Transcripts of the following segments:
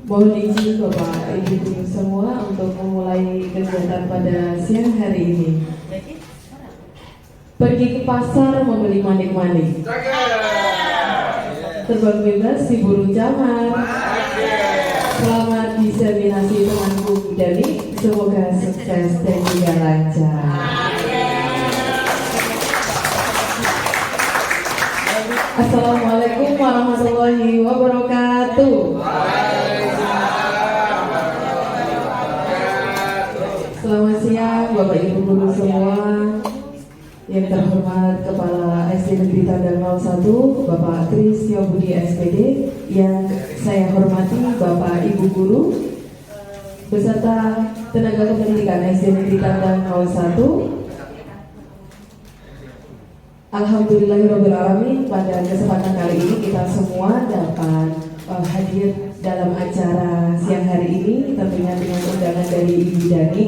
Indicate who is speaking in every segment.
Speaker 1: Mohon izin Bapak Ibu semua untuk memulai kegiatan pada siang hari ini. Pergi ke pasar membeli manik-manik. Terbang bebas si burung camar. Selamat diseminasi temanku Budani. Semoga sukses dan juga lancar. Assalamualaikum warahmatullahi wabarakatuh. Selamat siang Bapak Ibu guru semua. Yang terhormat Kepala SD Negeri Tandang 01 Bapak Trisyo Budi SPD, yang saya hormati Bapak Ibu guru beserta tenaga kependidikan SD Negeri Tandang 01. Alhamdulillahirrahmanirrahim, pada kesempatan kali ini kita semua dapat hadir dalam acara siang hari ini, tentunya dengan undangan dari Ibu Dani.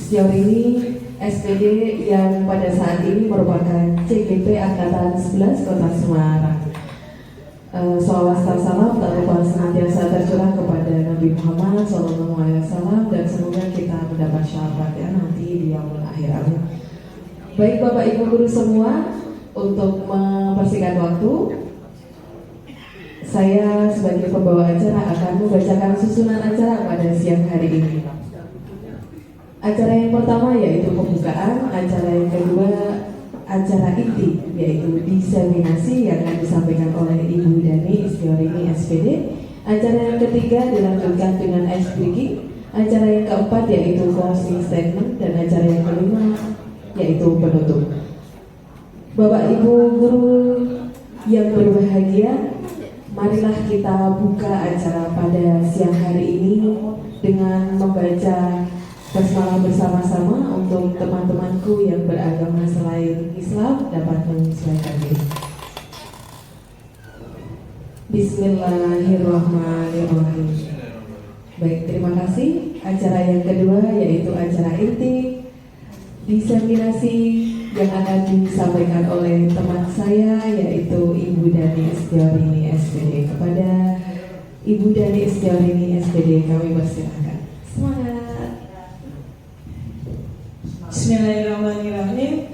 Speaker 1: Sejauh ini SPD yang pada saat ini merupakan CGP Angkatan 11 Kota Semarang. Sholawat dan salam tak lupa senantiasa tercurah kepada Nabi Muhammad SAW, dan semoga kita mendapat syafaatnya nanti di yaumul akhir. Amin. Baik Bapak Ibu guru semua, untuk mempersingkat waktu, saya sebagai pembawa acara akan membacakan susunan acara pada siang hari ini. Acara yang pertama yaitu pembukaan, acara yang kedua acara inti yaitu diseminasi yang akan disampaikan oleh Ibu Dani Istiorini SPD. Acara yang ketiga dilanjutkan dengan ice breaking. Acara yang keempat yaitu closing statement, dan acara yang kelima yaitu penutup. Bapak Ibu guru yang berbahagia, marilah kita buka acara pada siang hari ini dengan membaca basmalah bersama-sama untuk teman-temanku yang beragama selain Islam dapat menyesuaikan diri. Bismillahirrahmanirrahim. Baik, terima kasih. Acara yang kedua yaitu acara inti diseminasi yang akan disampaikan oleh teman saya yaitu Ibu Dani Istiorini SPD. Kepada Ibu Dani Istiorini SPD kami persilahkan. Semangat.
Speaker 2: Bismillahirrahmanirrahim.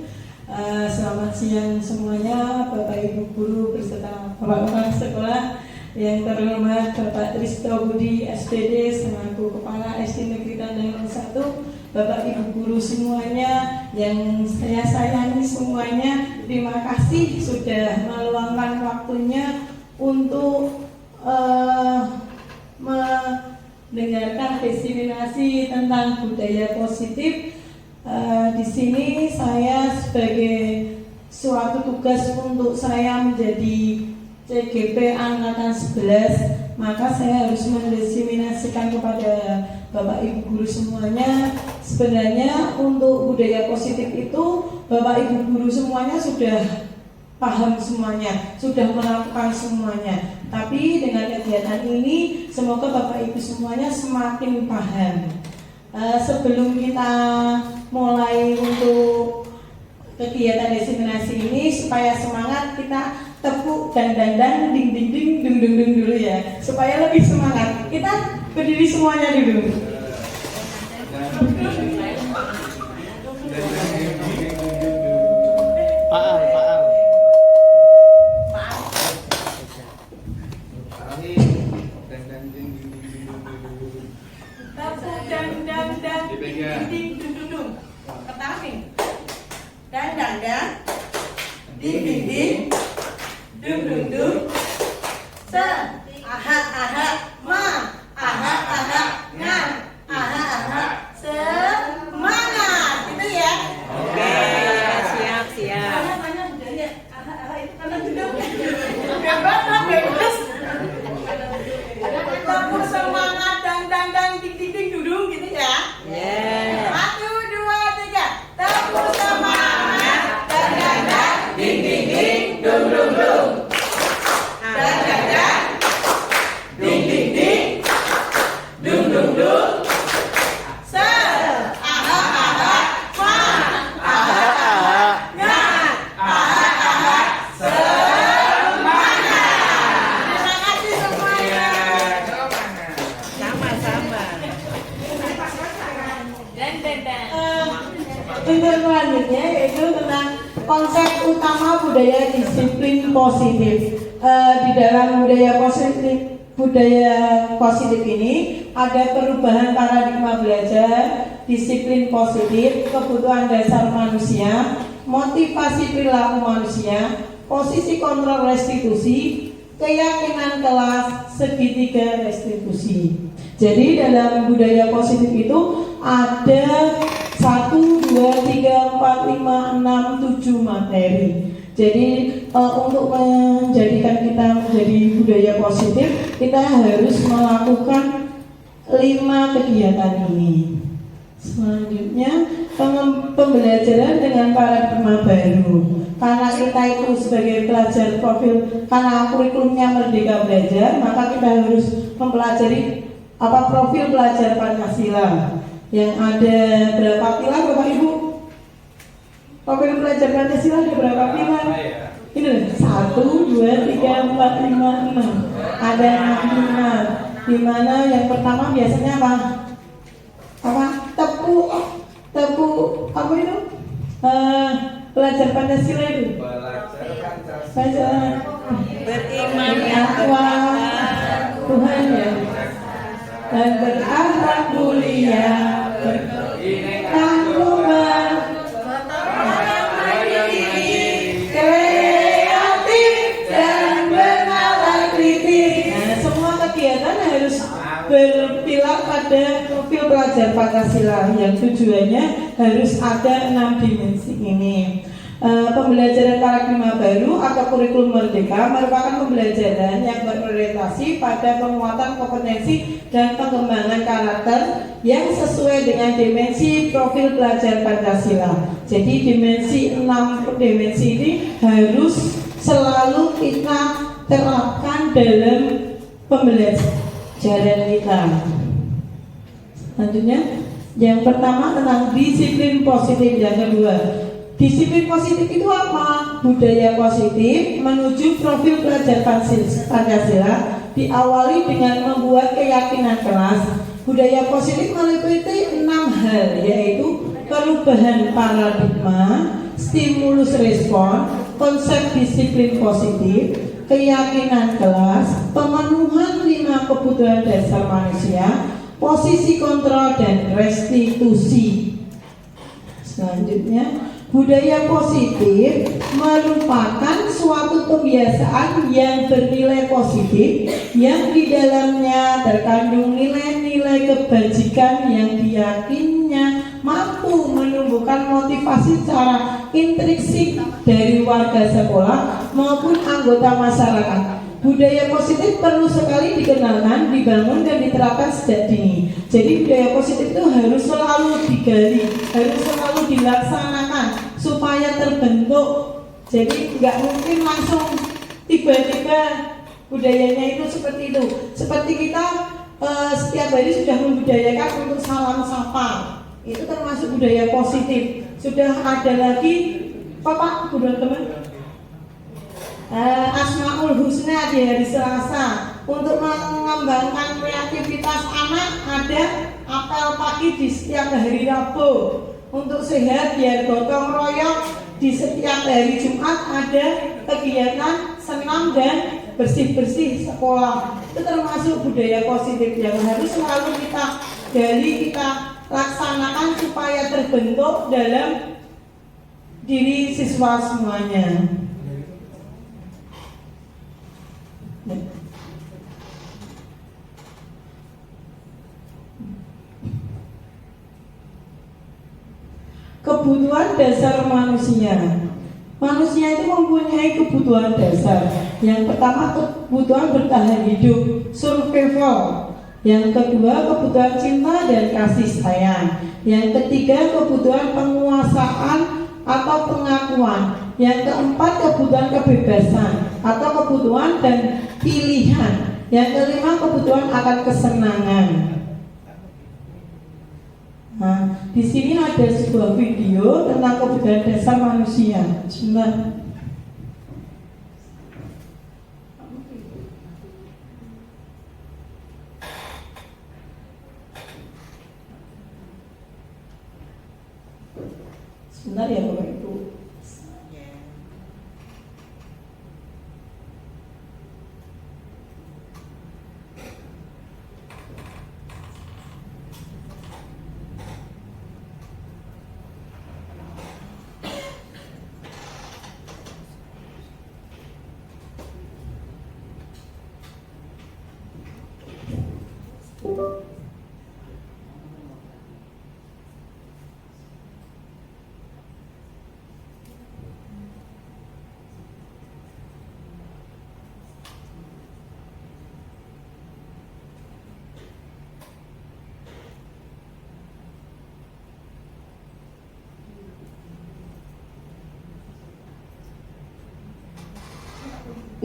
Speaker 2: Selamat siang semuanya, Bapak Ibu guru beserta Bapak Kepala Sekolah. Yang terhormat Bapak Trisyo Budi SPD selaku Kepala SD Negeri Tandang 01, Bapak Ibu guru semuanya yang saya sayangi semuanya, terima kasih sudah meluangkan waktunya untuk mendengarkan diseminasi tentang budaya positif. Di sini saya sebagai suatu tugas untuk saya menjadi CGP Angkatan 11, maka saya harus mendiseminasikan kepada Bapak Ibu guru semuanya. Sebenarnya untuk budaya positif itu Bapak Ibu guru semuanya sudah paham semuanya, sudah melakukan semuanya. Tapi dengan kegiatan ini semoga Bapak Ibu semuanya semakin paham. Sebelum kita mulai untuk kegiatan diseminasi ini, supaya semangat, kita tepuk dan ding ding ding dung dung dung dulu ya, supaya lebih semangat. Kita berdiri semuanya dulu. budaya disiplin positif. Di dalam budaya positif ini ada perubahan paradigma belajar, disiplin positif, kebutuhan dasar manusia, motivasi perilaku manusia, posisi kontrol restitusi, keyakinan kelas, segitiga restitusi. Jadi dalam budaya positif itu ada 1, 2, 3, 4, 5, 6, 7 materi. Jadi untuk menjadikan kita menjadi budaya positif, kita harus melakukan 5 kegiatan ini. Selanjutnya pembelajaran dengan paradigma baru. Karena kita itu sebagai pelajar profil, karena kurikulumnya Merdeka Belajar, maka kita harus mempelajari profil pelajar Pancasila. Yang ada berapa pilar Bapak Ibu? Profil pelajar Pancasila ada berapa pilar? Ini 1, 2, 3, 4, 5, 6. Ada 6 pilar. Di mana yang pertama biasanya apa? Tepu apa itu? Pelajar Pancasila itu. Belajar beriman bahwa Tuhan ya, dan berakhlak mulia, bertanggungan, kreatif dan bernalar kritis. Nah, semua kegiatan harus berpilar pada profil pelajar Pancasila yang tujuannya harus ada 6 dimensi ini. Pembelajaran paradigma baru atau kurikulum merdeka merupakan pembelajaran yang berorientasi pada penguatan kompetensi dan pengembangan karakter yang sesuai dengan dimensi profil pelajar Pancasila. Jadi dimensi 6 dimensi ini harus selalu kita terapkan dalam pembelajaran kita. Selanjutnya, yang pertama tentang disiplin positif. Yang kedua, disiplin positif itu apa? Budaya positif menuju profil pelajar Pancasila diawali dengan membuat keyakinan kelas. Budaya positif meliputi 6 hal, yaitu perubahan paradigma, stimulus respon, konsep disiplin positif, keyakinan kelas, pemenuhan 5 kebutuhan dasar manusia, posisi kontrol dan restitusi. Selanjutnya, budaya positif merupakan suatu kebiasaan yang bernilai positif yang di dalamnya terkandung nilai-nilai kebajikan yang diyakininya mampu menumbuhkan motivasi secara intrinsik dari warga sekolah maupun anggota masyarakat. Budaya positif perlu sekali dikenalkan, dibangun dan diterapkan sejak dini. Jadi budaya positif itu harus selalu digali, harus selalu dilaksanakan supaya terbentuk. Jadi nggak mungkin langsung tiba-tiba budayanya itu seperti itu. Seperti kita setiap hari sudah membudayakan untuk salam sapa, itu termasuk budaya positif. Sudah ada lagi Bapak, teman-teman, Asmaul Husna di hari Selasa. Untuk mengembangkan kreativitas anak ada apel pagi di setiap hari Rabu. Untuk sehat biar gotong royong di setiap hari Jumat ada kegiatan senam dan bersih-bersih sekolah. Itu termasuk budaya positif yang harus selalu kita gali, kita laksanakan supaya terbentuk dalam diri siswa semuanya. Kebutuhan dasar manusia. Manusia itu mempunyai kebutuhan dasar. Yang pertama, kebutuhan bertahan hidup, survival. Yang kedua, kebutuhan cinta dan kasih sayang. Yang ketiga, kebutuhan penguasaan atau pengakuan. Yang keempat, kebutuhan kebebasan atau kebutuhan dan pilihan. Yang kelima, kebutuhan akan kesenangan. Nah, di sini ada sebuah video tentang kebutuhan dasar manusia. Sebentar. Sebentar ya Bapak Ibu.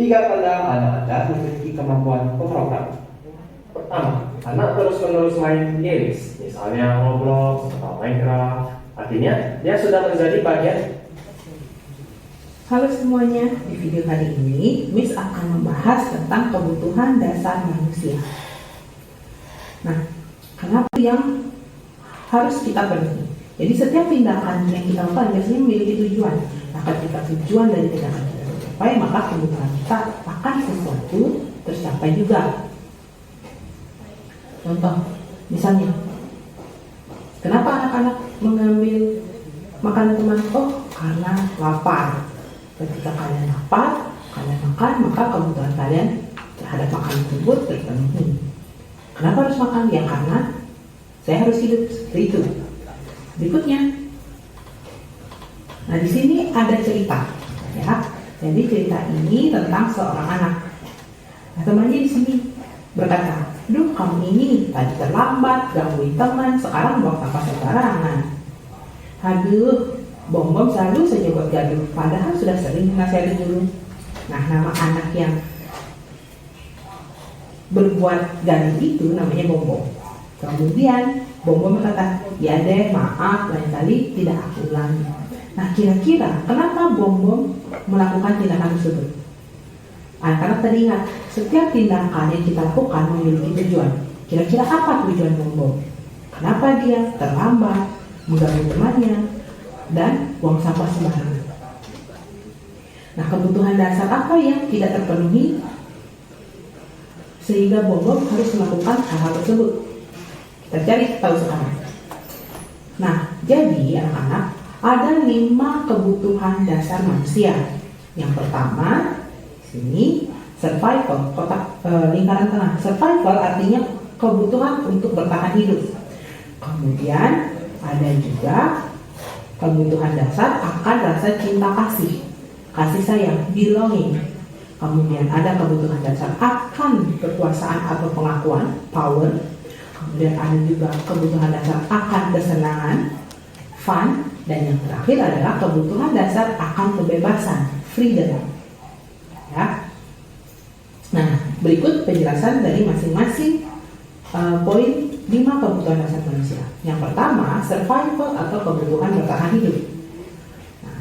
Speaker 3: 3 tanda anak-anak memiliki kemampuan pemrogram. Pertama, anak terus-menerus main games, misalnya Roblox atau Minecraft. Artinya, dia sudah menjadi bagian.
Speaker 4: Halo semuanya, di video kali ini Miss akan membahas tentang kebutuhan dasar manusia. Nah, kenapa yang harus kita penuhi? Jadi setiap tindakan yang kita lakukan biasanya memiliki tujuan. Nah, ketika tujuan dari tindakan kita tercapai, maka kebutuhan kita akan sesuatu tercapai juga. Contoh, misalnya, kenapa anak-anak mengambil makanan teman? Oh, karena lapar. Ketika kalian lapar, kalian makan, maka kebutuhan kalian terhadap makanan tersebut terpenuhi. Kenapa harus makan? Ya karena saya harus hidup, seperti itu. Berikutnya, nah di sini ada cerita, ya. Jadi cerita ini tentang seorang anak. Nah, temannya di sini berkata, "Duh, kamu ini tadi terlambat, gangguin teman, sekarang buang sampah sembarangan. Aduh, Bom-bom selalu saja buat gaduh, padahal sudah sering dinasihati guru." Nah, nama anak yang berbuat gaduh itu namanya Bom-bom. Kemudian Bom-bom berkata, "Ya deh, maaf, lain kali tidak aku ulangi." Nah, kira-kira kenapa Bom-bom melakukan tindakan tersebut? Anak-anak teringat, setiap tindakan yang kita lakukan memiliki tujuan. Kira-kira apa tujuan Bom-bom? Kenapa dia terlambat, mengganggu temannya, dan buang sampah sembarangan? Nah, kebutuhan dasar apa yang tidak terpenuhi sehingga Bom-bom harus melakukan hal-hal tersebut? Kita cari tahu sekarang. Nah, jadi anak-anak, ada 5 kebutuhan dasar manusia. Yang pertama, sini survival, lingkaran tengah. Survival artinya kebutuhan untuk bertahan hidup. Kemudian ada juga kebutuhan dasar akan rasa cinta kasih sayang, belonging. Kemudian ada kebutuhan dasar akan kekuasaan atau pengakuan, power. Kemudian ada juga kebutuhan dasar akan kesenangan, fun. Dan yang terakhir adalah kebutuhan dasar akan kebebasan, freedom. Ya. Nah, berikut penjelasan dari masing-masing poin 5 kebutuhan dasar manusia. Yang pertama, survival atau kebutuhan bertahan hidup. Nah,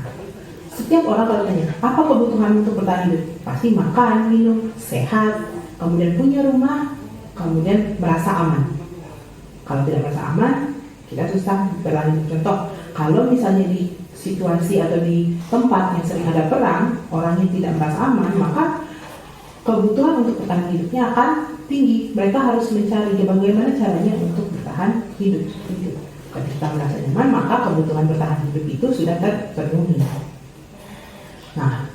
Speaker 4: setiap orang kalau tanya, apa kebutuhan untuk bertahan hidup? Pasti makan, minum, sehat, kemudian punya rumah, kemudian merasa aman. Kalau tidak merasa aman, kita susah berlanjut. Contoh, kalau misalnya di situasi atau di tempat yang sering ada perang, orangnya tidak merasa aman, maka kebutuhan untuk bertahan hidupnya akan tinggi. Mereka harus mencari bagaimana caranya untuk bertahan hidup. Ketika merasa nyaman, maka kebutuhan bertahan hidup itu sudah terpenuhi. Nah,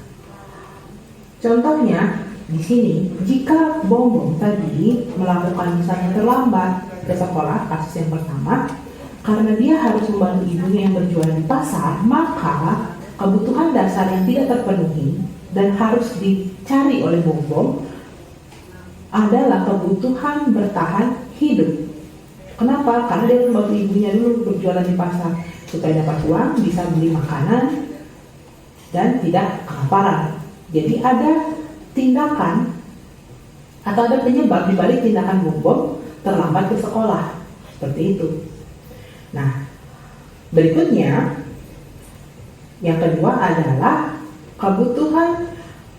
Speaker 4: contohnya di sini, jika Bom-bom tadi melakukan misalnya terlambat ke sekolah, kasus yang pertama, karena dia harus membantu ibunya yang berjualan di pasar, maka kebutuhan dasar yang tidak terpenuhi dan harus dicari oleh Bom-bom adalah kebutuhan bertahan hidup. Kenapa? Karena dia membantu ibunya dulu berjualan di pasar supaya dapat uang, bisa beli makanan dan tidak kelaparan. Jadi ada tindakan atau ada penyebab di balik tindakan Bom-bom terlambat ke sekolah. Seperti itu. Nah, berikutnya yang kedua adalah kebutuhan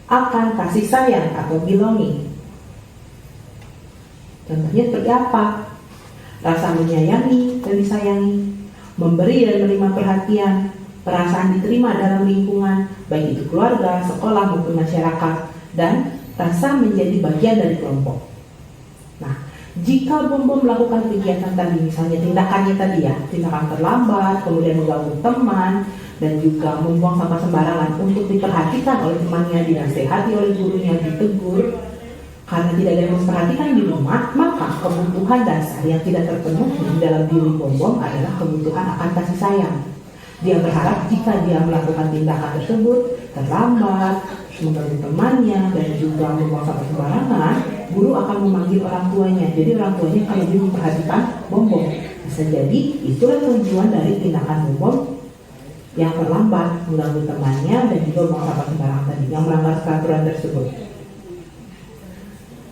Speaker 4: akan kasih sayang atau belonging. Contohnya seperti apa? Rasa menyayangi dan disayangi, memberi dan menerima perhatian, perasaan diterima dalam lingkungan, baik itu keluarga, sekolah maupun masyarakat, dan rasa menjadi bagian dari kelompok. Nah, jika Bom-bom melakukan kegiatan tadi, misalnya tindakannya tadi ya, tindakan terlambat, kemudian mengganggu teman, dan juga membuang sampah sembarangan untuk diperhatikan oleh temannya, dinasehati oleh gurunya, ditegur, karena tidak ada yang memperhatikan di rumah, maka kebutuhan dasar yang tidak terpenuhi dalam diri Bom-bom adalah kebutuhan akan kasih sayang. Dia berharap jika dia melakukan tindakan tersebut terlambat, mengganggu temannya, dan juga membuang sampah sembarangan, guru akan memanggil orang tuanya. Jadi orang tuanya akan lebih memperhatikan Bom-bom. Bisa jadi itulah tujuan dari tindakan Bom-bom yang terlambat, mengganggu temannya, dan juga membuang sampah sembarangan tadi, yang melanggar peraturan tersebut.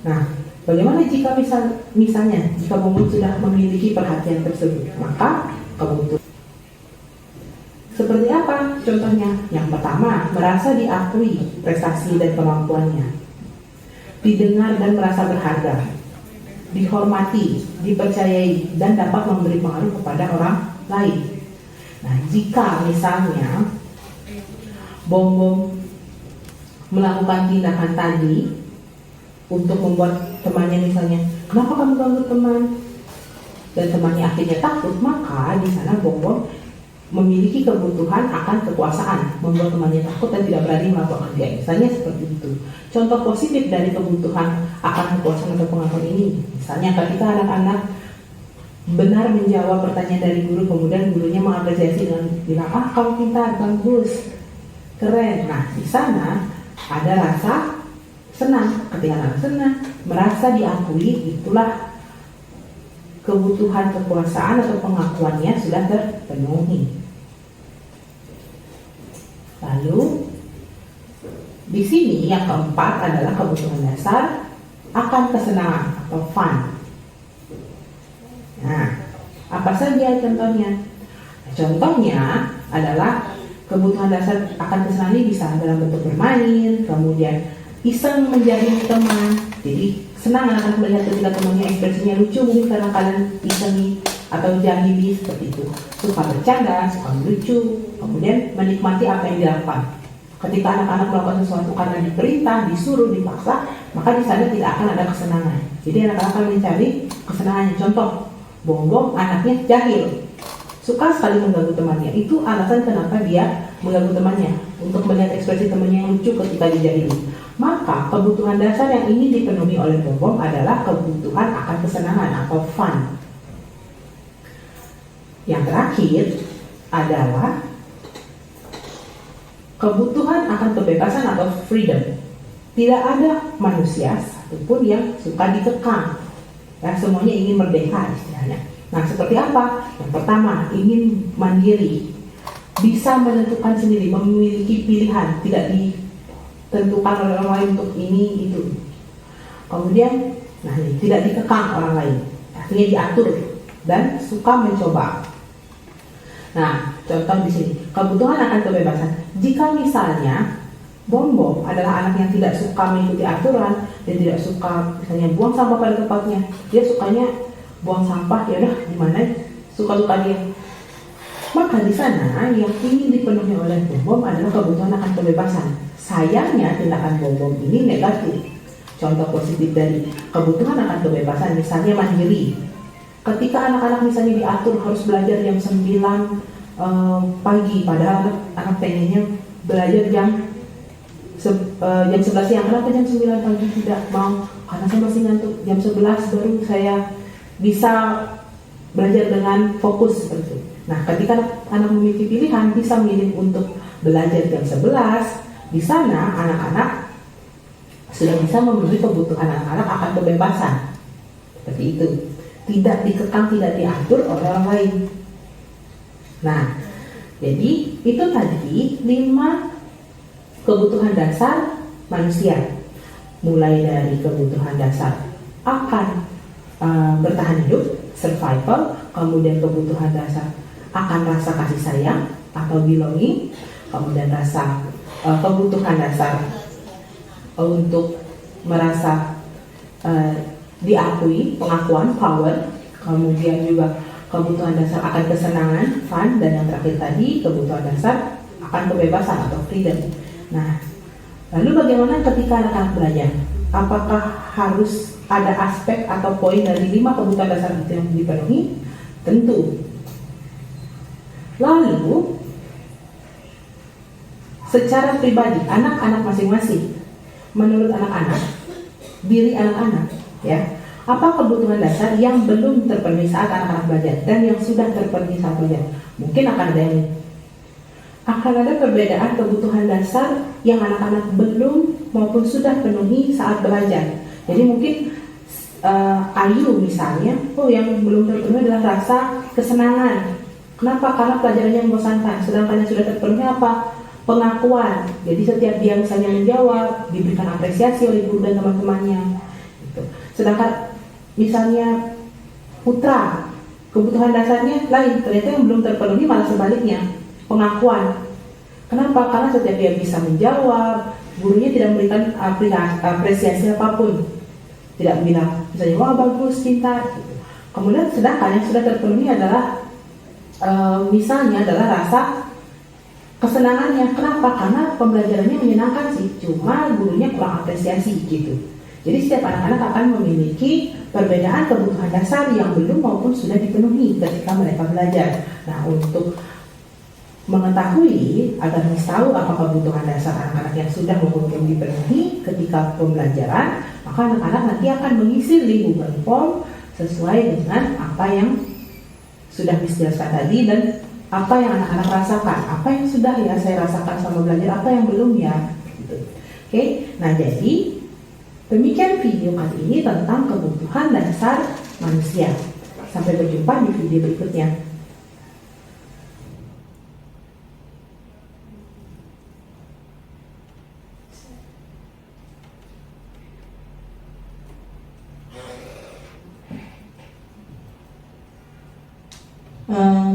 Speaker 4: Nah, bagaimana jika misalnya jika Bongbong sudah memiliki perhatian tersebut, maka kebutuhan seperti apa? Contohnya, yang pertama, merasa diakui prestasi dan kemampuannya, didengar dan merasa berharga, dihormati, dipercayai, dan dapat memberi pengaruh kepada orang lain. Nah, jika misalnya Bongbong melakukan tindakan tadi untuk membuat temannya misalnya, kenapa kamu ganggu teman? Dan temannya akhirnya takut, maka di sana Bongbong memiliki kebutuhan akan kekuasaan, membuat temannya takut dan tidak berani melakukan dia. Misalnya seperti itu. Contoh positif dari kebutuhan akan kekuasaan atau pengakuan ini, misalnya ketika anak-anak benar menjawab pertanyaan dari guru, kemudian gurunya mengapresiasi dengan bilang, kamu pintar, bagus, keren. Nah, di sana ada rasa senang. Ketika anak senang, merasa diakui, itulah kebutuhan kekuasaan atau pengakuannya sudah terpenuhi. Lalu di sini yang keempat adalah kebutuhan dasar akan kesenangan atau fun. Nah, apa saja contohnya? Contohnya adalah kebutuhan dasar akan kesenangan ini bisa dalam bentuk bermain, kemudian iseng menjadi teman. Jadi senang anak-anak melihat ketika temannya ekspresinya lucu, mungkin karena kalian isengi atau jahili seperti itu. Suka bercanda, suka lucu, kemudian menikmati apa yang dilakukan. Ketika anak-anak melakukan sesuatu karena diperintah, disuruh, dipaksa, maka di sana tidak akan ada kesenangan. Jadi anak-anak akan mencari kesenangannya. Contoh, Bongbong anaknya jahil, suka sekali mengganggu temannya. Itu alasan kenapa dia mengganggu temannya, untuk melihat ekspresi temannya yang lucu ketika dijahili. Maka kebutuhan dasar yang ingin dipenuhi oleh Bongbong adalah kebutuhan akan kesenangan atau fun. Yang terakhir adalah kebutuhan akan kebebasan atau freedom. Tidak ada manusia satupun yang suka dikekang. Ya, semuanya ingin merdeka istilahnya. Nah, seperti apa? Yang pertama, ingin mandiri, bisa menentukan sendiri, memiliki pilihan, tidak ditentukan oleh orang lain untuk ini itu. Kemudian, tidak dikekang orang lain, artinya diatur dan suka mencoba. Nah, contoh di sini, kebutuhan akan kebebasan. Jika misalnya Bongbong adalah anak yang tidak suka mengikuti aturan dan tidak suka misalnya buang sampah pada tempatnya, dia sukanya buang sampah, ya udah gimana, suka-suka dia. Maka di sana yang ingin dipenuhi oleh Bongbong adalah kebutuhan akan kebebasan. Sayangnya tindakan Bongbong ini negatif. Contoh positif dari kebutuhan akan kebebasan misalnya mandiri. Ketika anak-anak misalnya diatur harus belajar jam 9 pagi, padahal anak pengennya belajar jam 11 siang. Kenapa jam 9 pagi tidak mau? Karena saya masih ngantuk, jam 11 baru saya bisa belajar dengan fokus seperti itu. Nah, ketika anak memiliki pilihan, bisa memilih untuk belajar jam 11, di sana anak-anak sudah bisa memenuhi kebutuhan anak-anak akan kebebasan. Seperti itu. Tidak dikekang, tidak diatur oleh orang lain. Nah, jadi itu tadi 5 kebutuhan dasar manusia. Mulai dari kebutuhan dasar akan bertahan hidup, survival, kemudian kebutuhan dasar akan rasa kasih sayang atau belonging, kemudian kebutuhan dasar untuk merasa diakui, pengakuan, power, kemudian juga kebutuhan dasar akan kesenangan, fun, dan yang terakhir tadi kebutuhan dasar akan kebebasan atau freedom. Nah, lalu bagaimana ketika anak-anak belajar? Apakah harus ada aspek atau poin dari 5 kebutuhan dasar itu yang dipenuhi? Tentu. Lalu, secara pribadi, anak-anak masing-masing, menurut anak-anak, diri anak-anak, ya, apa kebutuhan dasar yang belum terpenuhi saat anak-anak belajar dan yang sudah terpenuhi saat belajar? Mungkin akan ada perbedaan kebutuhan dasar yang anak-anak belum maupun sudah penuhi saat belajar. Jadi mungkin Ayu misalnya, yang belum terpenuhi adalah rasa kesenangan. Kenapa? Karena pelajarannya membosankan. Sedangkan yang sudah terpenuhi apa? Pengakuan. Jadi setiap dia misalnya menjawab, diberikan apresiasi oleh guru dan teman-temannya. Gitu. Sedangkan misalnya putra, kebutuhan dasarnya lain, ternyata yang belum terpenuhi malah sebaliknya, pengakuan. Kenapa? Karena setiap dia bisa menjawab, gurunya tidak memberikan apresiasi apapun, tidak bilang misalnya wah bagus, pintar gitu. Kemudian sedangkan yang sudah terpenuhi adalah misalnya adalah rasa kesenangannya. Kenapa? Karena pembelajarannya menyenangkan sih, cuma gurunya kurang apresiasi gitu. Jadi setiap anak-anak akan memiliki perbedaan kebutuhan dasar yang belum maupun sudah dipenuhi ketika mereka belajar. Nah, untuk mengetahui agar Miss tahu apa kebutuhan dasar anak-anak yang sudah maupun belum dipenuhi ketika pembelajaran, maka anak-anak nanti akan mengisi link Google Form sesuai dengan apa yang sudah Miss jelaskan tadi dan apa yang anak-anak rasakan, apa yang sudah ya saya rasakan sama belajar, apa yang belum ya gitu. Oke, nah jadi demikian video kali ini tentang kebutuhan dasar manusia. Sampai berjumpa di video berikutnya.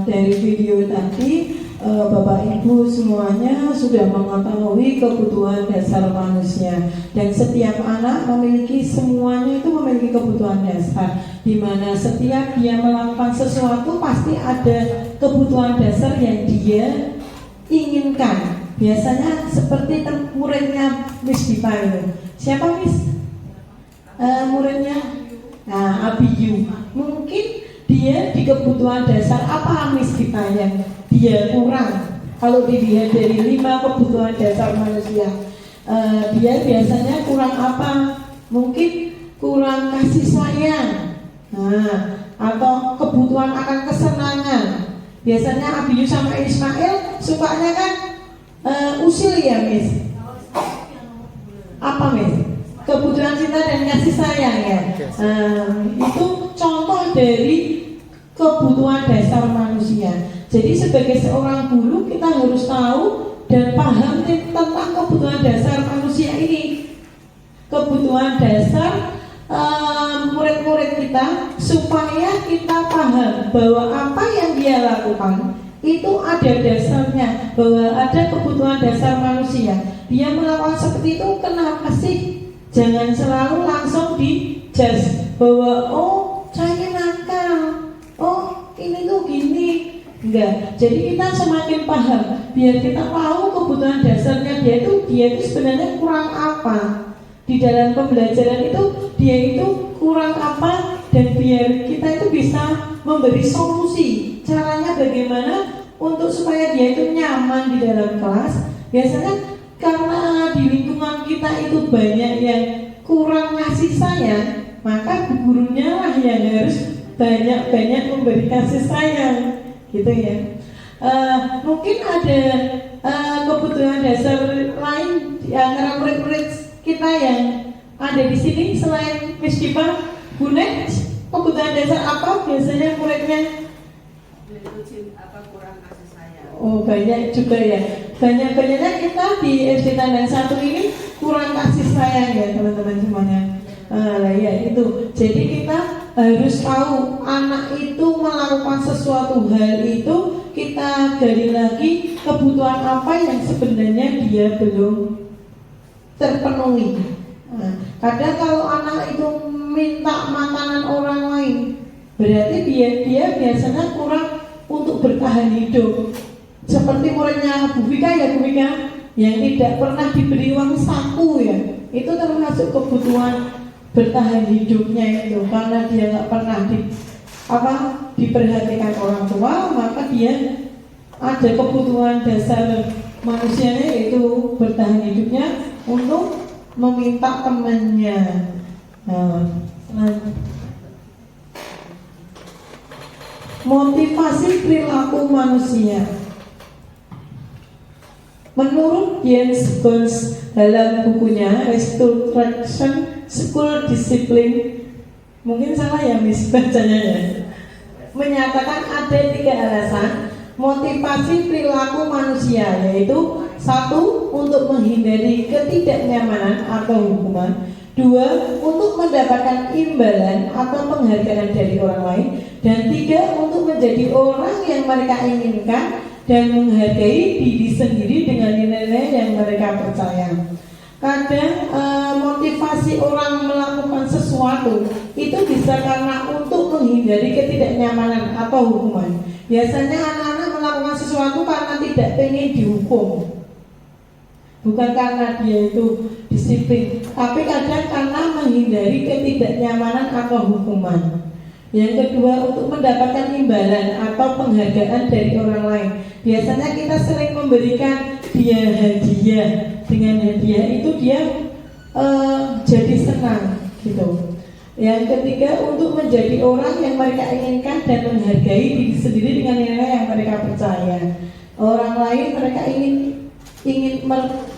Speaker 2: Dari video tadi Bapak Ibu semuanya sudah mengetahui kebutuhan dasar manusia, dan setiap anak semuanya itu memiliki kebutuhan dasar, di mana setiap dia melakukan sesuatu pasti ada kebutuhan dasar yang dia inginkan. Biasanya seperti muridnya Miss Dipa itu. Siapa Miss? Muridnya Abiyu. Mungkin dia di kebutuhan dasar apa Miss Dipa yang dia kurang? Kalau dilihat dari 5 kebutuhan dasar manusia, dia biasanya kurang apa? Mungkin kurang kasih sayang, atau kebutuhan akan kesenangan. Biasanya Abiyu sama Ismail sukanya kan usil ya Miss? Apa Miss? Kebutuhan cinta dan kasih sayang ya. Itu contoh dari kebutuhan dasar manusia. Jadi sebagai seorang guru kita harus tahu dan paham tentang kebutuhan dasar manusia ini. Kebutuhan dasar murid-murid kita, supaya kita paham bahwa apa yang dia lakukan itu ada dasarnya, bahwa ada kebutuhan dasar manusia. Dia melakukan seperti itu kenapa sih? Jangan selalu langsung di-judge bahwa saya nakal, ini tuh gini. Enggak, jadi kita semakin paham, biar kita tahu kebutuhan dasarnya dia itu sebenarnya kurang apa di dalam pembelajaran itu, dia itu kurang apa, dan biar kita itu bisa memberi solusi caranya bagaimana untuk supaya dia itu nyaman di dalam kelas. Biasanya karena di lingkungan kita itu banyak yang kurang ngasih sayang, maka gurunya lah yang harus banyak-banyak memberi kasih sayang, gitu ya. Mungkin ada kebutuhan dasar lain di antara murid-murid kita yang ada di sini selain Miss Dipa, Bu Nek, kebutuhan dasar apa biasanya muridnya?
Speaker 5: Kurang kasih sayang.
Speaker 2: Oh, banyak juga ya. Banyak-banyaknya kita di SD Tandan 1 ini kurang kasih sayang ya teman-teman semuanya. Ya itu. Jadi kita harus tahu anak itu melakukan sesuatu hal itu, kita gali lagi kebutuhan apa yang sebenarnya dia belum terpenuhi. Kadang kalau anak itu minta makanan orang lain, berarti dia biasanya kurang untuk bertahan hidup. Seperti muridnya Bu Vika ya, Bu Vika, yang tidak pernah diberi uang saku ya, itu termasuk kebutuhan bertahan hidupnya itu, karena dia nggak pernah diperhatikan orang tua, maka dia ada kebutuhan dasar manusianya yaitu bertahan hidupnya untuk meminta temannya. Motivasi perilaku manusia. Menurut Jens Gons dalam bukunya Restoration School Discipline, mungkin salah ya Miss bacanya ya, menyatakan ada 3 alasan motivasi perilaku manusia, yaitu 1. Untuk menghindari ketidaknyamanan atau hukuman, 2. Untuk mendapatkan imbalan atau penghargaan dari orang lain. Dan 3. Untuk menjadi orang yang mereka inginkan dan menghargai diri sendiri dengan nilai-nilai yang mereka percaya. Kadang motivasi orang melakukan sesuatu itu bisa karena untuk menghindari ketidaknyamanan atau hukuman. Biasanya anak-anak melakukan sesuatu karena tidak pengen dihukum, bukan karena dia itu disiplin, tapi kadang karena menghindari ketidaknyamanan atau hukuman. Yang kedua, untuk mendapatkan imbalan atau penghargaan dari orang lain. Biasanya kita sering memberikan dia hadiah. Dengan hadiah itu dia jadi senang gitu. Yang ketiga, untuk menjadi orang yang mereka inginkan dan menghargai diri sendiri dengan nilai yang mereka percaya. Orang lain mereka ingin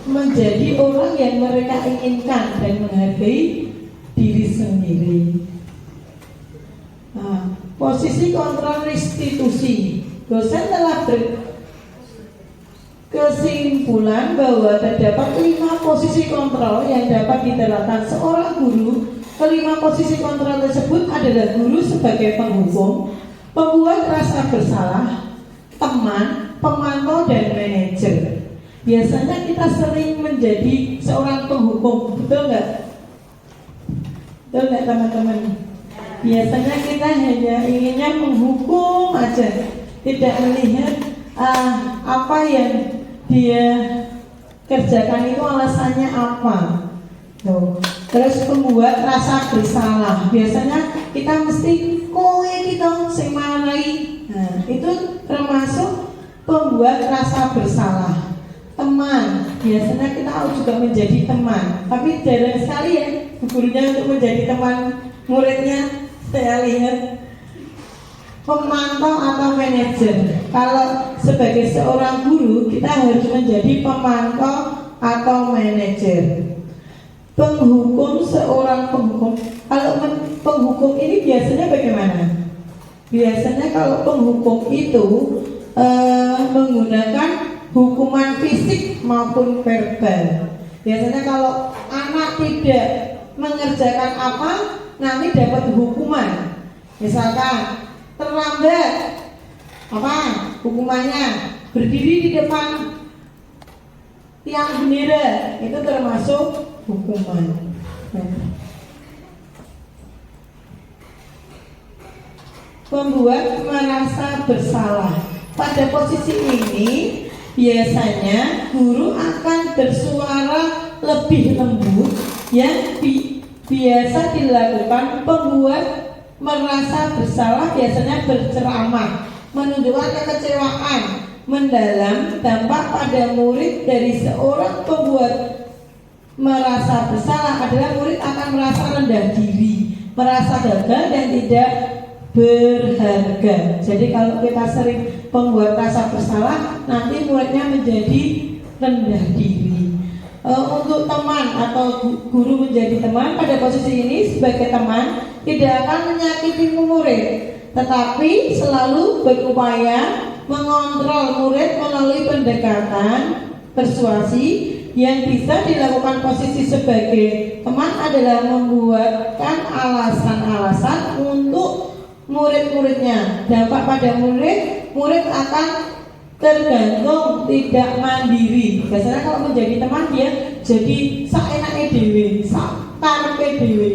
Speaker 2: menjadi orang yang mereka inginkan dan menghargai diri sendiri. Nah, posisi kontrol restitusi. Dosen telah berkesimpulan bahwa terdapat 5 posisi kontrol yang dapat diterapkan seorang guru. Kelima posisi kontrol tersebut adalah guru sebagai penghukum, pembuat rasa bersalah, teman, pemantau, dan manajer. Biasanya kita sering menjadi seorang penghukum, betul nggak? Betul nggak teman-teman? Biasanya kita hanya inginnya menghukum aja, tidak melihat apa yang dia kerjakan itu alasannya apa. Tuh. Terus pembuat rasa bersalah. Biasanya kita mesti kowe gitu sing marai. Nah, itu termasuk pembuat rasa bersalah. Teman, biasanya kita juga menjadi teman, tapi jarang sekali ya gurunya untuk menjadi teman muridnya. Saya lihat pemantau atau manajer. Kalau sebagai seorang guru kita harus menjadi pemantau atau manajer. Penghukum, seorang penghukum. Kalau penghukum ini biasanya bagaimana? Biasanya kalau penghukum itu menggunakan hukuman fisik maupun verbal. Biasanya kalau anak tidak mengerjakan apa, nanti dapat hukuman. Misalkan terlambat, apa hukumannya? Berdiri di depan tiang bendera, itu termasuk hukuman. Membuat merasa bersalah. Pada posisi ini biasanya guru akan bersuara lebih lembut yang biasa dilakukan pembuat merasa bersalah, biasanya berceramah, menunjukkan kekecewaan mendalam dampak pada murid. Dari seorang pembuat merasa bersalah adalah murid akan merasa rendah diri, merasa gagal dan tidak berharga. Jadi kalau kita sering pembuat rasa bersalah, nanti muridnya menjadi rendah diri. Untuk teman atau guru menjadi teman, pada posisi ini sebagai teman tidak akan menyakiti murid, tetapi selalu berupaya mengontrol murid melalui pendekatan persuasi. Yang bisa dilakukan posisi sebagai teman adalah membuatkan alasan-alasan untuk murid-muridnya. Dampak pada murid akan tergantung, tidak mandiri. Biasanya kalau menjadi teman dia jadi saenake dhewe, sakarepe dhewe.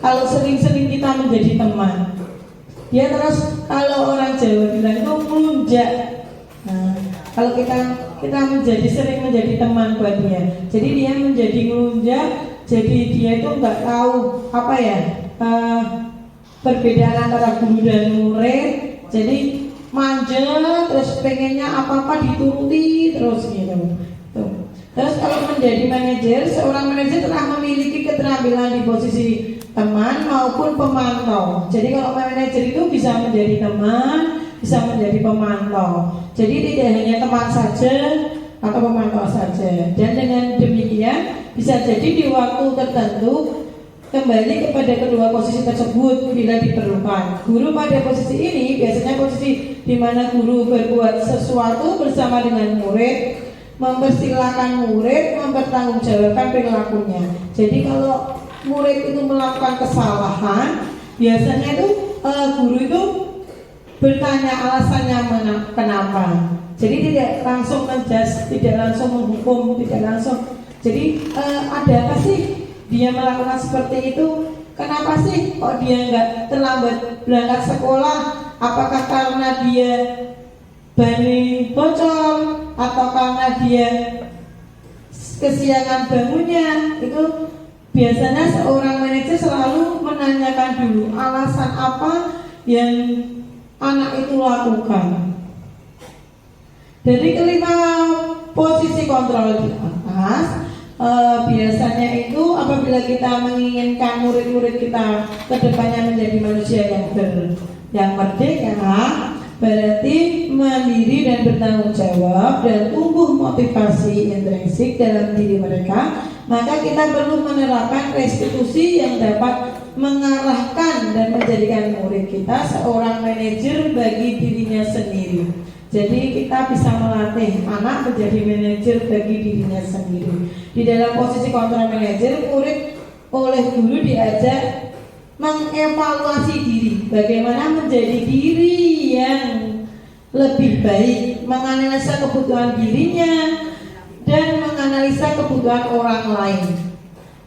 Speaker 2: Kalau sering-sering kita menjadi teman, dia terus, kalau orang Jawa bilang itu melunjak. Nah, kalau kita sering menjadi teman buat dia, jadi dia menjadi melunjak. Jadi dia itu nggak tahu apa ya perbedaan antara guru dan murid. Jadi manja, terus pengennya apa-apa dituruti terus gitu. Tuh. Terus kalau menjadi manajer, seorang manajer telah memiliki keterampilan di posisi teman maupun pemantau. Jadi kalau manajer itu bisa menjadi teman, bisa menjadi pemantau. Jadi tidak hanya teman saja atau pemantau saja. Dan dengan demikian bisa jadi di waktu tertentu kembali kepada kedua posisi tersebut bila diperlukan. Guru pada posisi ini biasanya posisi di mana guru berbuat sesuatu bersama dengan murid, mempersilahkan murid mempertanggungjawabkan perilakunya. Jadi kalau murid itu melakukan kesalahan, biasanya itu guru itu bertanya alasannya kenapa. Jadi tidak langsung menjudge, tidak langsung menghukum, tidak langsung. Jadi ada apa sih dia melakukan seperti itu? Kenapa sih kok dia nggak terlambat berangkat sekolah? Apakah karena dia bani bocor atau karena dia kesiangan bangunnya? Itu biasanya seorang manajer selalu menanyakan dulu alasan apa yang anak itu lakukan. Dari kelima posisi kontrol di atas, biasanya itu apabila kita menginginkan murid-murid kita kedepannya menjadi manusia yang merdeka, berarti mandiri dan bertanggung jawab dan tumbuh motivasi intrinsik dalam diri mereka, maka kita perlu menerapkan restitusi yang dapat mengarahkan dan menjadikan murid kita seorang manajer bagi dirinya sendiri. Jadi kita bisa melatih anak menjadi manajer bagi dirinya sendiri. Di dalam posisi kontrol manajer, murid oleh guru diajak mengevaluasi diri, bagaimana menjadi diri yang lebih baik, menganalisa kebutuhan dirinya dan menganalisa kebutuhan orang lain.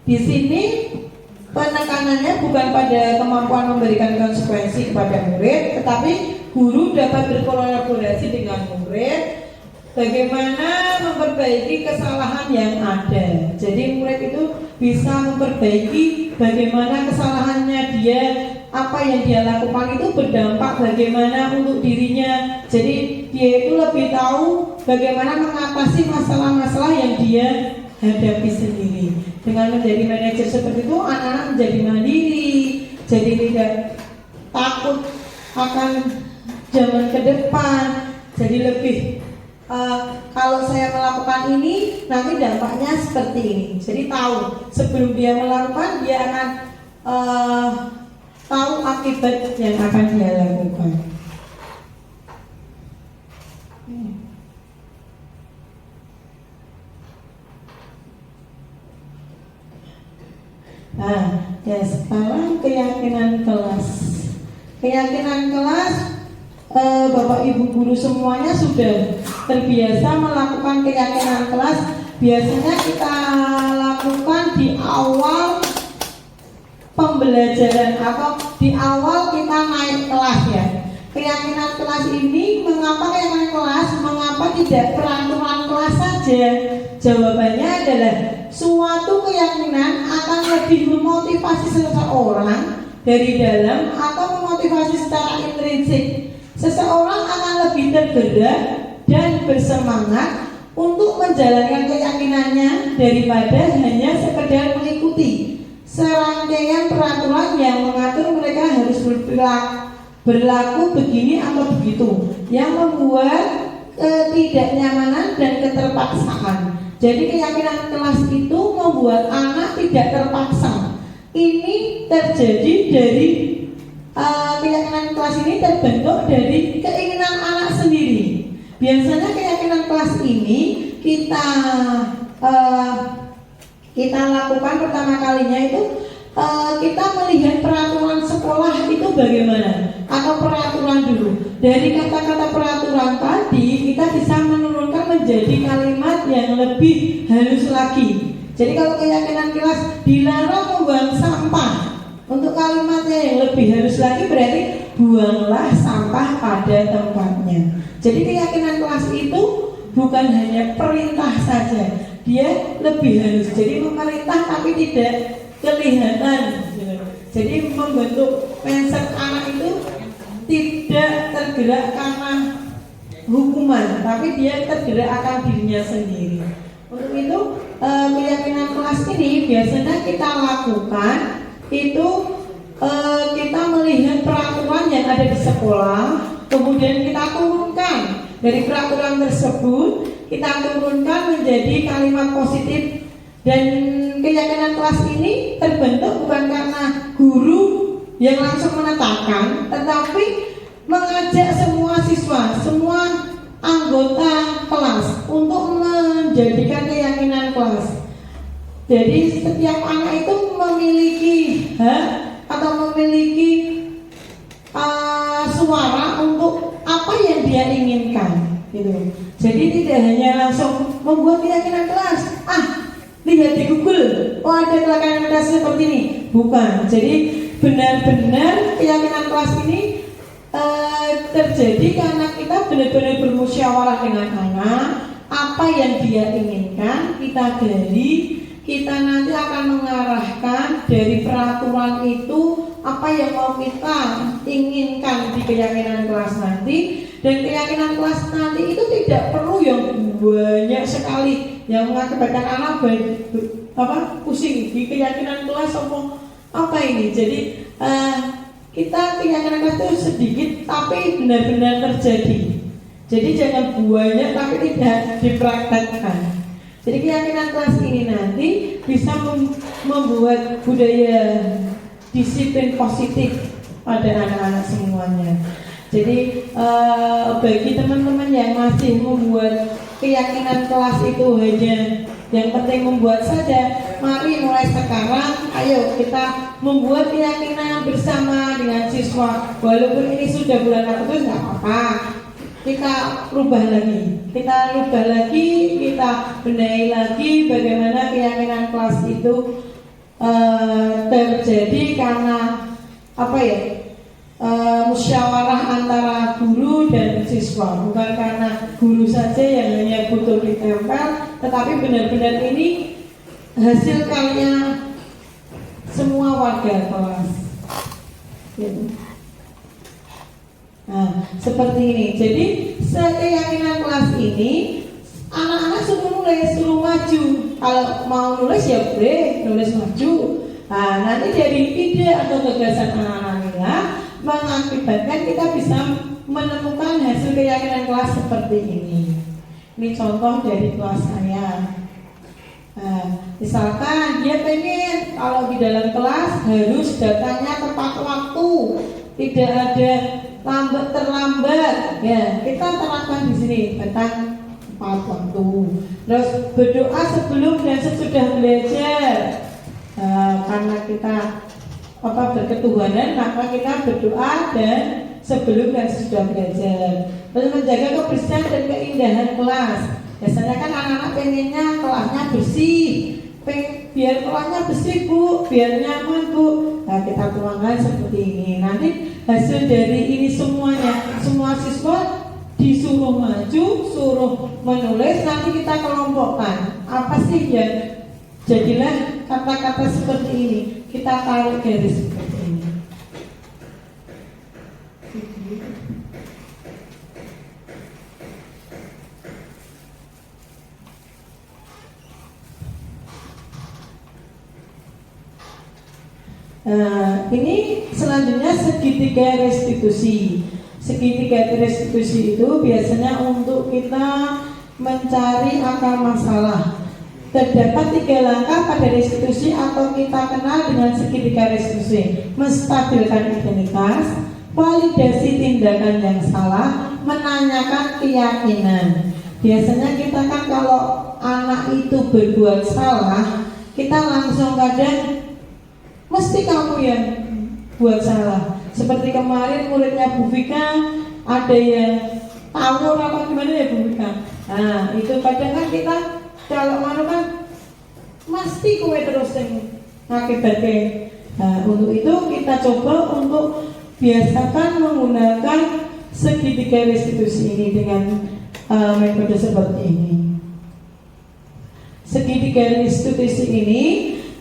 Speaker 2: Di sini penekanannya bukan pada kemampuan memberikan konsekuensi kepada murid, tetapi guru dapat berkolaborasi dengan murid bagaimana memperbaiki kesalahan yang ada. Jadi murid itu bisa memperbaiki bagaimana kesalahannya dia, apa yang dia lakukan itu berdampak bagaimana untuk dirinya. Jadi dia itu lebih tahu bagaimana mengatasi masalah-masalah yang dia hadapi sendiri. Dengan menjadi manajer seperti itu, anak-anak menjadi mandiri, jadi tidak takut akan zaman ke depan. Jadi lebih kalau saya melakukan ini nanti dampaknya seperti ini. Jadi tahu sebelum dia melakukan, dia akan tahu akibat yang akan dia lakukan. Nah, ya sekarang keyakinan kelas. Keyakinan kelas, Bapak Ibu guru semuanya sudah terbiasa melakukan keyakinan kelas. Biasanya kita lakukan di awal pembelajaran atau di awal kita naik kelas ya. Keyakinan kelas ini, mengapa keyakinan kelas? Mengapa tidak peraturan kelas saja? Jawabannya adalah suatu keyakinan akan lebih memotivasi seseorang dari dalam atau memotivasi secara intrinsik. Seseorang akan lebih tergerak dan bersemangat untuk menjalankan keyakinannya daripada hanya sekedar mengikuti serangkaian peraturan yang mengatur mereka harus berlaku begini atau begitu, yang membuat ketidaknyamanan dan keterpaksaan. Jadi keyakinan kelas itu membuat anak tidak terpaksa. Ini terjadi dari keyakinan kelas ini terbentuk dari keinginan anak sendiri. Biasanya keyakinan kelas ini kita lakukan pertama kalinya itu kita melihat peraturan sekolah itu bagaimana, atau peraturan dulu. Dari kata-kata peraturan tadi kita bisa menurunkan menjadi kalimat yang lebih halus lagi. Jadi kalau keyakinan kelas dilarang membuang sampah, untuk kalimatnya yang lebih halus lagi berarti buanglah sampah pada tempatnya. Jadi keyakinan kelas itu bukan hanya perintah saja, dia lebih halus. Jadi memerintah tapi tidak kelihatan. Jadi membentuk mindset anak itu tidak tergerak karena hukuman, tapi dia tergerak akan dirinya sendiri. Untuk itu keyakinan kelas ini biasanya kita lakukan itu kita melihat peraturan yang ada di sekolah, kemudian kita turunkan dari peraturan tersebut, kita turunkan menjadi kalimat positif. Dan keyakinan kelas ini terbentuk bukan karena guru yang langsung menetapkan, tetapi mengajak semua siswa, semua anggota kelas untuk menjadikan keyakinan kelas. Jadi setiap anak itu memiliki hak atau memiliki suara untuk apa yang dia inginkan, gitu. Jadi tidak hanya langsung membuat keyakinan kelas, lihat di Google, oh ada keyakinan kelas seperti ini, bukan. Jadi benar-benar keyakinan kelas ini terjadi karena kita benar-benar bermusyawarah dengan anak, apa yang dia inginkan kita gali. Kita nanti akan mengarahkan dari peraturan itu apa yang mau kita inginkan di keyakinan kelas nanti. Dan keyakinan kelas nanti itu tidak perlu yang banyak sekali yang mengakibatkan anak pusing di keyakinan kelas apa ini. Jadi kita keyakinan kelas itu sedikit tapi benar-benar terjadi. Jadi jangan banyak tapi tidak dipraktekkan. Jadi keyakinan kelas ini nanti bisa membuat budaya disiplin positif pada anak-anak semuanya. Jadi bagi teman-teman yang masih membuat keyakinan kelas itu hanya yang penting membuat saja, mari mulai sekarang ayo kita membuat keyakinan bersama dengan siswa. Walaupun ini sudah bulan Agustus nggak apa-apa, kita rubah lagi, kita benahi lagi bagaimana keyakinan kelas itu terjadi karena musyawarah antara guru dan siswa, bukan karena guru saja yang hanya butuh ditempel, tetapi benar-benar ini hasil karya semua warga kelas. Gitu. Nah, seperti ini. Jadi keyakinan kelas ini anak-anak suruh maju. Kalau mau nulis ya boleh nulis maju. Nah, nanti dari ide atau gagasan anak-anak inilah mengakibatkan kita bisa menemukan hasil keyakinan kelas seperti ini. Ini contoh dari kelas saya. Nah, misalkan dia pengen kalau di dalam kelas harus datangnya tepat waktu, tidak ada terlambat, ya kita terapkan di sini datang tepat waktu. Terus berdoa sebelum dan sesudah belajar. Karena kita berketuhanan, maka kita berdoa dan sebelum dan sesudah belajar. Terus menjaga kebersihan dan keindahan kelas. Biasanya kan anak-anak pengennya kelasnya bersih, biar kelasnya bersih bu, biar nyaman bu. Nah kita tuangkan seperti ini. Nanti hasil dari ini semuanya, semua siswa disuruh maju, suruh menulis. Nanti kita kelompokkan apa sih yang jadilah kata-kata seperti ini. Kita tarik garis seperti ini. Ini selanjutnya segitiga restitusi. Segitiga restitusi itu biasanya untuk kita mencari akar masalah. Terdapat 3 langkah pada restitusi atau kita kenal dengan segitiga restitusi: menstabilkan identitas, validasi tindakan yang salah, menanyakan keyakinan. Biasanya kita kan kalau anak itu berbuat salah, kita langsung kadang mesti kamu yang buat salah. Seperti kemarin muridnya Bu Vika ada yang tawur apa gimana ya Bu Vika. Nah itu kadang kan kita kalau mana kan mesti kue terus yang ngakibatnya. Nah untuk itu kita coba untuk biasakan menggunakan segitiga restitusi ini dengan metode seperti ini. Segitiga restitusi ini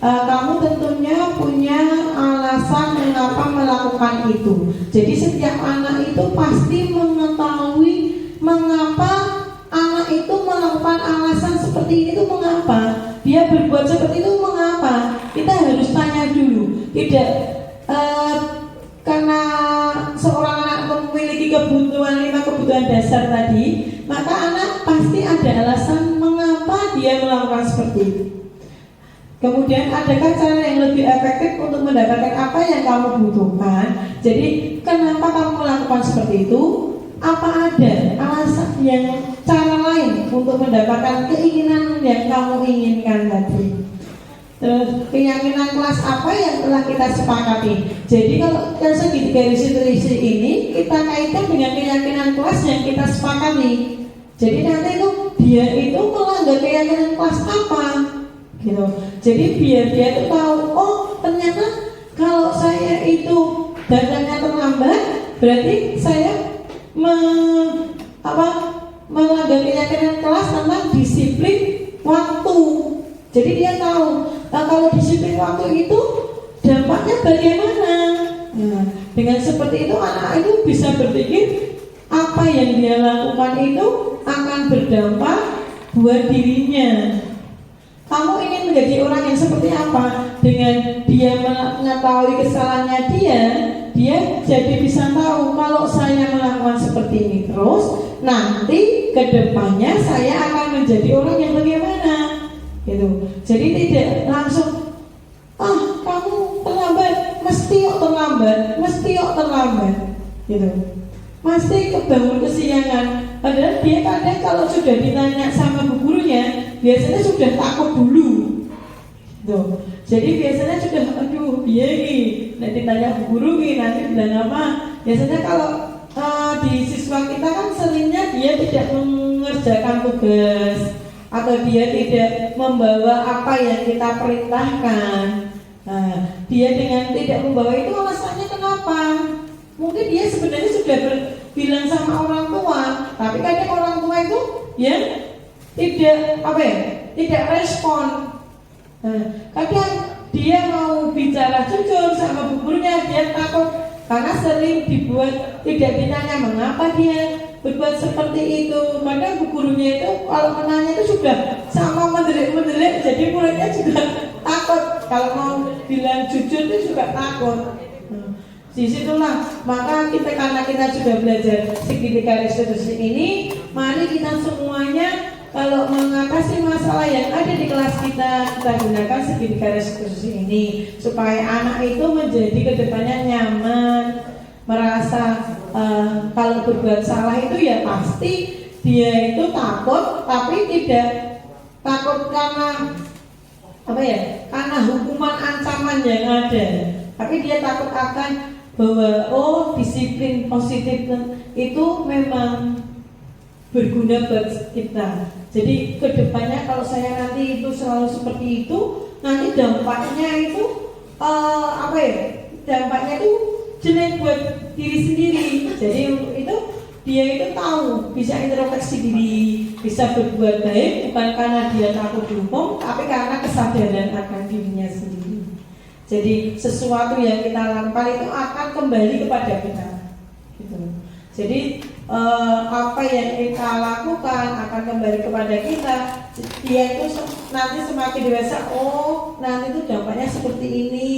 Speaker 2: kamu tentunya punya alasan mengapa melakukan itu. Jadi setiap anak itu pasti mengetahui mengapa anak itu melakukan alasan seperti ini itu mengapa. Dia berbuat seperti itu mengapa. Kita harus tanya dulu. Tidak karena seorang anak memiliki kebutuhan 5 kebutuhan dasar tadi, maka anak pasti ada alasan mengapa dia melakukan seperti itu. Kemudian adakah cara yang lebih efektif untuk mendapatkan apa yang kamu butuhkan? Jadi kenapa kamu melakukan seperti itu? Apa ada alasan yang cara lain untuk mendapatkan keinginan yang kamu inginkan tadi? Terus keyakinan kelas apa yang telah kita sepakati. Jadi kalau segitiga restitusi ini kita kaitkan dengan keyakinan kelas yang kita sepakati. Jadi nanti itu dia itu melanggar keyakinan kelas apa, gitu. Jadi biar dia itu tahu, oh ternyata kalau saya itu datangnya terlambat, berarti saya melanggar keyakinan kelas tentang disiplin waktu. Jadi dia tahu, kalau disiplin waktu itu dampaknya bagaimana. Nah, dengan seperti itu anak itu bisa berpikir apa yang dia lakukan itu akan berdampak buat dirinya. Kamu ingin menjadi orang yang seperti apa? Dengan dia mengetahui kesalahannya dia jadi bisa tahu kalau saya melakukan seperti ini terus, nanti kedepannya saya akan menjadi orang yang bagaimana. Gitu. Jadi tidak langsung kamu terlambat, mesti terlambat, gitu. Pasti kebangun kesiangan. Padahal dia kadang kalau sudah ditanya sama bu gurunya, biasanya sudah takut dulu. Tuh. Jadi biasanya sudah dia nih, nanti ditanya bu guru nih, nanti bilang apa? Biasanya kalau di siswa kita kan seringnya dia tidak mengerjakan tugas atau dia tidak membawa apa yang kita perintahkan. Nah, dia dengan tidak membawa itu alasannya kenapa? Mungkin dia sebenarnya sudah bilang sama orang tua, tapi kadang orang tua itu ya tidak respon. Nah, kadang dia mau bicara jujur sama bu gurunya, dia takut karena sering dibuat tidak ditanya mengapa dia berbuat seperti itu. Kadang bu gurunya itu kalau menanya itu sudah sama mendelik, jadi muridnya juga takut. Kalau mau bilang jujur itu juga takut. Disitulah maka karena kita sudah belajar segitiga restitusi ini, mari kita semuanya kalau mengatasi masalah yang ada di kelas kita gunakan segitiga restitusi ini supaya anak itu menjadi kedepannya nyaman, merasa kalau berbuat salah itu ya pasti dia itu takut, tapi tidak takut karena karena hukuman ancaman yang ada, tapi dia takut akan bahwa disiplin positif itu memang berguna buat kita. Jadi kedepannya kalau saya nanti itu selalu seperti itu, nanti dampaknya itu dampaknya itu jelek buat diri sendiri. Jadi untuk itu dia itu tahu, bisa introspeksi diri, bisa berbuat baik bukan karena dia takut dihukum, tapi karena kesadaran akan dirinya sendiri. Jadi sesuatu yang kita lakukan itu akan kembali kepada kita. Gitu. Jadi apa yang kita lakukan akan kembali kepada kita. Dia itu nanti semakin dewasa, nanti itu dampaknya seperti ini.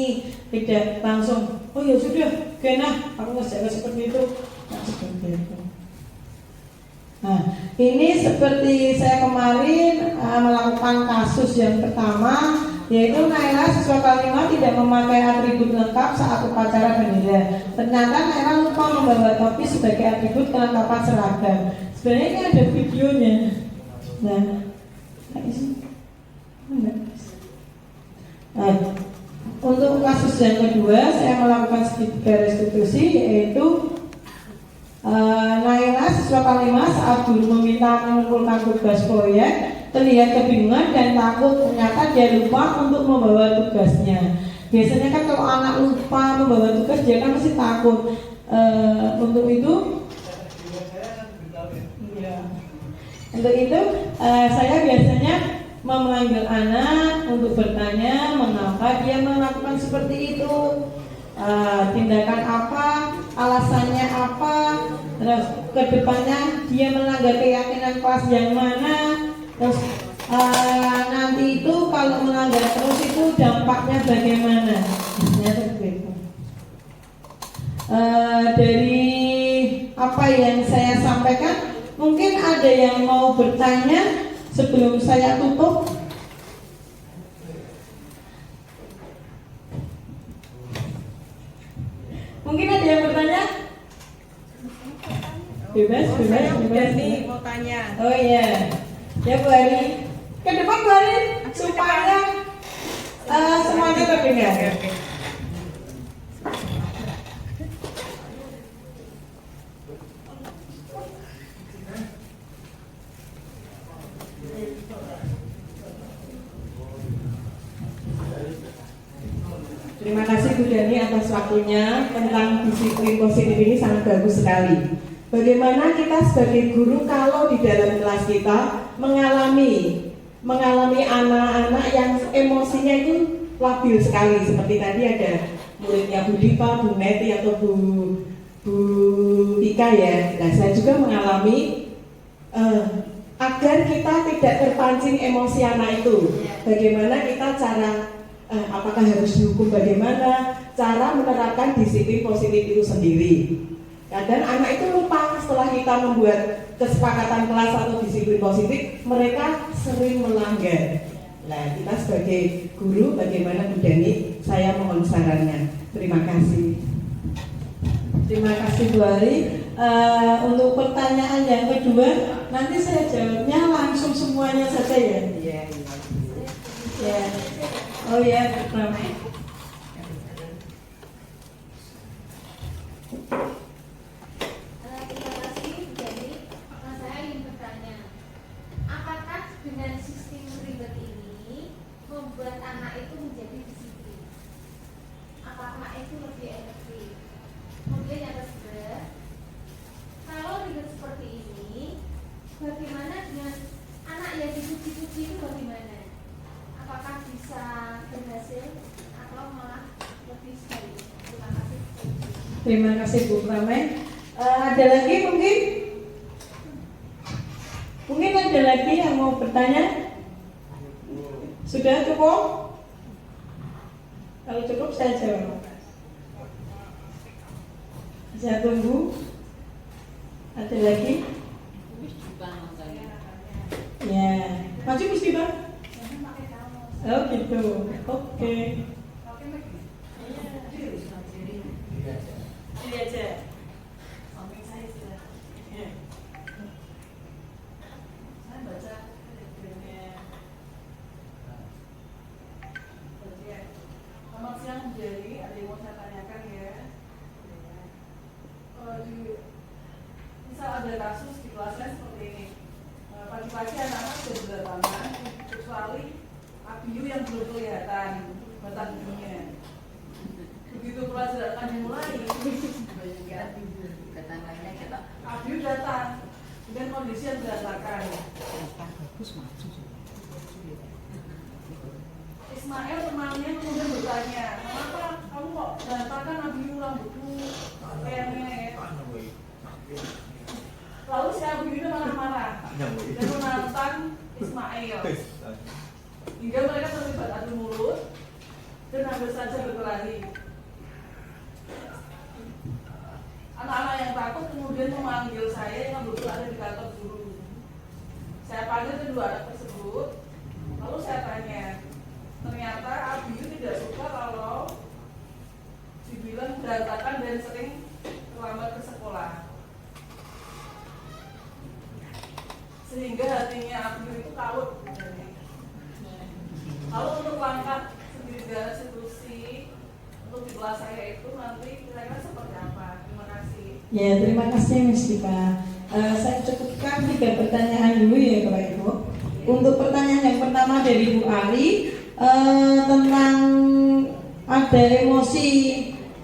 Speaker 2: Tidak langsung, ya sudah, kena aku ngerjakan seperti itu. Nah, seperti itu. Nah, ini seperti saya kemarin melakukan kasus yang pertama, yaitu Naila siswa kelas 5 tidak memakai atribut lengkap saat upacara bendera. Ternyata Naila lupa membawa topi sebagai atribut kelengkapan seragam. Sebenarnya ini ada videonya. Untuk kasus yang kedua, saya melakukan segitiga restitusi, yaitu Naila siswa kelas 5 saat guru meminta mengumpulkan tugas proyek terlihat kebingungan dan takut, ternyata dia lupa untuk membawa tugasnya. Biasanya kan kalau anak lupa membawa tugas dia kan mesti takut. Untuk itu saya biasanya memanggil anak untuk bertanya mengapa dia melakukan seperti itu, tindakan apa, alasannya apa, terus kedepannya dia melanggar keyakinan kelas yang mana, terus nanti itu kalau melanggar terus itu dampaknya bagaimana. Dari apa yang saya sampaikan, mungkin ada yang mau bertanya sebelum saya tutup. Mungkin ada yang bertanya? Bebas.
Speaker 5: Nih mau tanya.
Speaker 2: Oh iya, ya Bu Ari. Ke depan Bu Ari, supaya Semuanya terdengar. Terima kasih Bu Dani atas waktunya tentang disiplin positif ini sangat bagus sekali. Bagaimana kita sebagai guru kalau di dalam kelas kita mengalami anak-anak yang emosinya itu labil sekali, seperti tadi ada muridnya Bu Dipa, Bu Neti atau Bu Tika ya. Nah, saya juga mengalami agar kita tidak terpancing emosi anak itu. Bagaimana kita apakah harus dihukum, bagaimana cara menerapkan disiplin positif itu sendiri. Kadang anak itu lupa setelah kita membuat kesepakatan kelas atau disiplin positif, mereka sering melanggar. Nah, kita sebagai guru, bagaimana Bu Dani? Saya mohon sarannya. Terima kasih. Terima kasih Bu Ari. Untuk pertanyaan yang kedua, nanti saya jawabnya langsung semuanya saja ya. Iya. Ya. Oh ya, ramai.
Speaker 6: Terima kasih. Jadi, saya ingin bertanya, apakah dengan sistem ribet ini membuat anak itu menjadi disiplin? Apakah itu lebih efektif? Kemudian yang kedua, kalau ribet seperti ini, bagaimana dengan anak yang dipuji-puji itu bagaimana? Apakah bisa berhasil atau malah lebih sekali? Terima kasih.
Speaker 2: Terima kasih Bu Ramai. Ada lagi mungkin? Mungkin ada lagi yang mau bertanya? Sudah cukup? Kalau cukup saya jawab. Saya tunggu. Ada lagi? Ya, maju Miss Diba. Oh gitu, oke. Ini aja. Samping saya sudah. Ya. Saya baca bukunya. Selamat siang Bu Jari, ada yang mau saya tanyakan ya. Misal ada kasus di kelasnya seperti ini. Pagi-pagi anak-anak sudah berdatangan, kecuali abiu yang belum kelihatan batang hidungnya. Begitu pelajaran akan dimulai, abiu datang dengan kondisi yang berantakan. Ismail temannya kemudian bertanya, kenapa kamu kok berantakan abiu rambutmu kayaknya ya? Lalu si abiu itu marah-marah dan menantang Ismail. Hingga mereka terlibat adu mulut dan hampir saja berkelahi. Anak-anak yang takut kemudian memanggil saya yang kebetulan ada di kantor guru. Saya panggil kedua anak tersebut, lalu saya tanya. Ternyata Abiu tidak suka kalau dibilang berantakan dan sering terlambat ke sekolah. Sehingga hatinya Abiu itu kalut. Lalu untuk langkah sendiri dari institusi untuk di kelas saya itu nanti kira-kira seperti apa? Terima kasih. Ya, terima kasih Miss Dipa. Saya cukupkan 3 pertanyaan dulu ya Bapak Ibu. Untuk pertanyaan yang pertama dari Bu Ali tentang ada emosi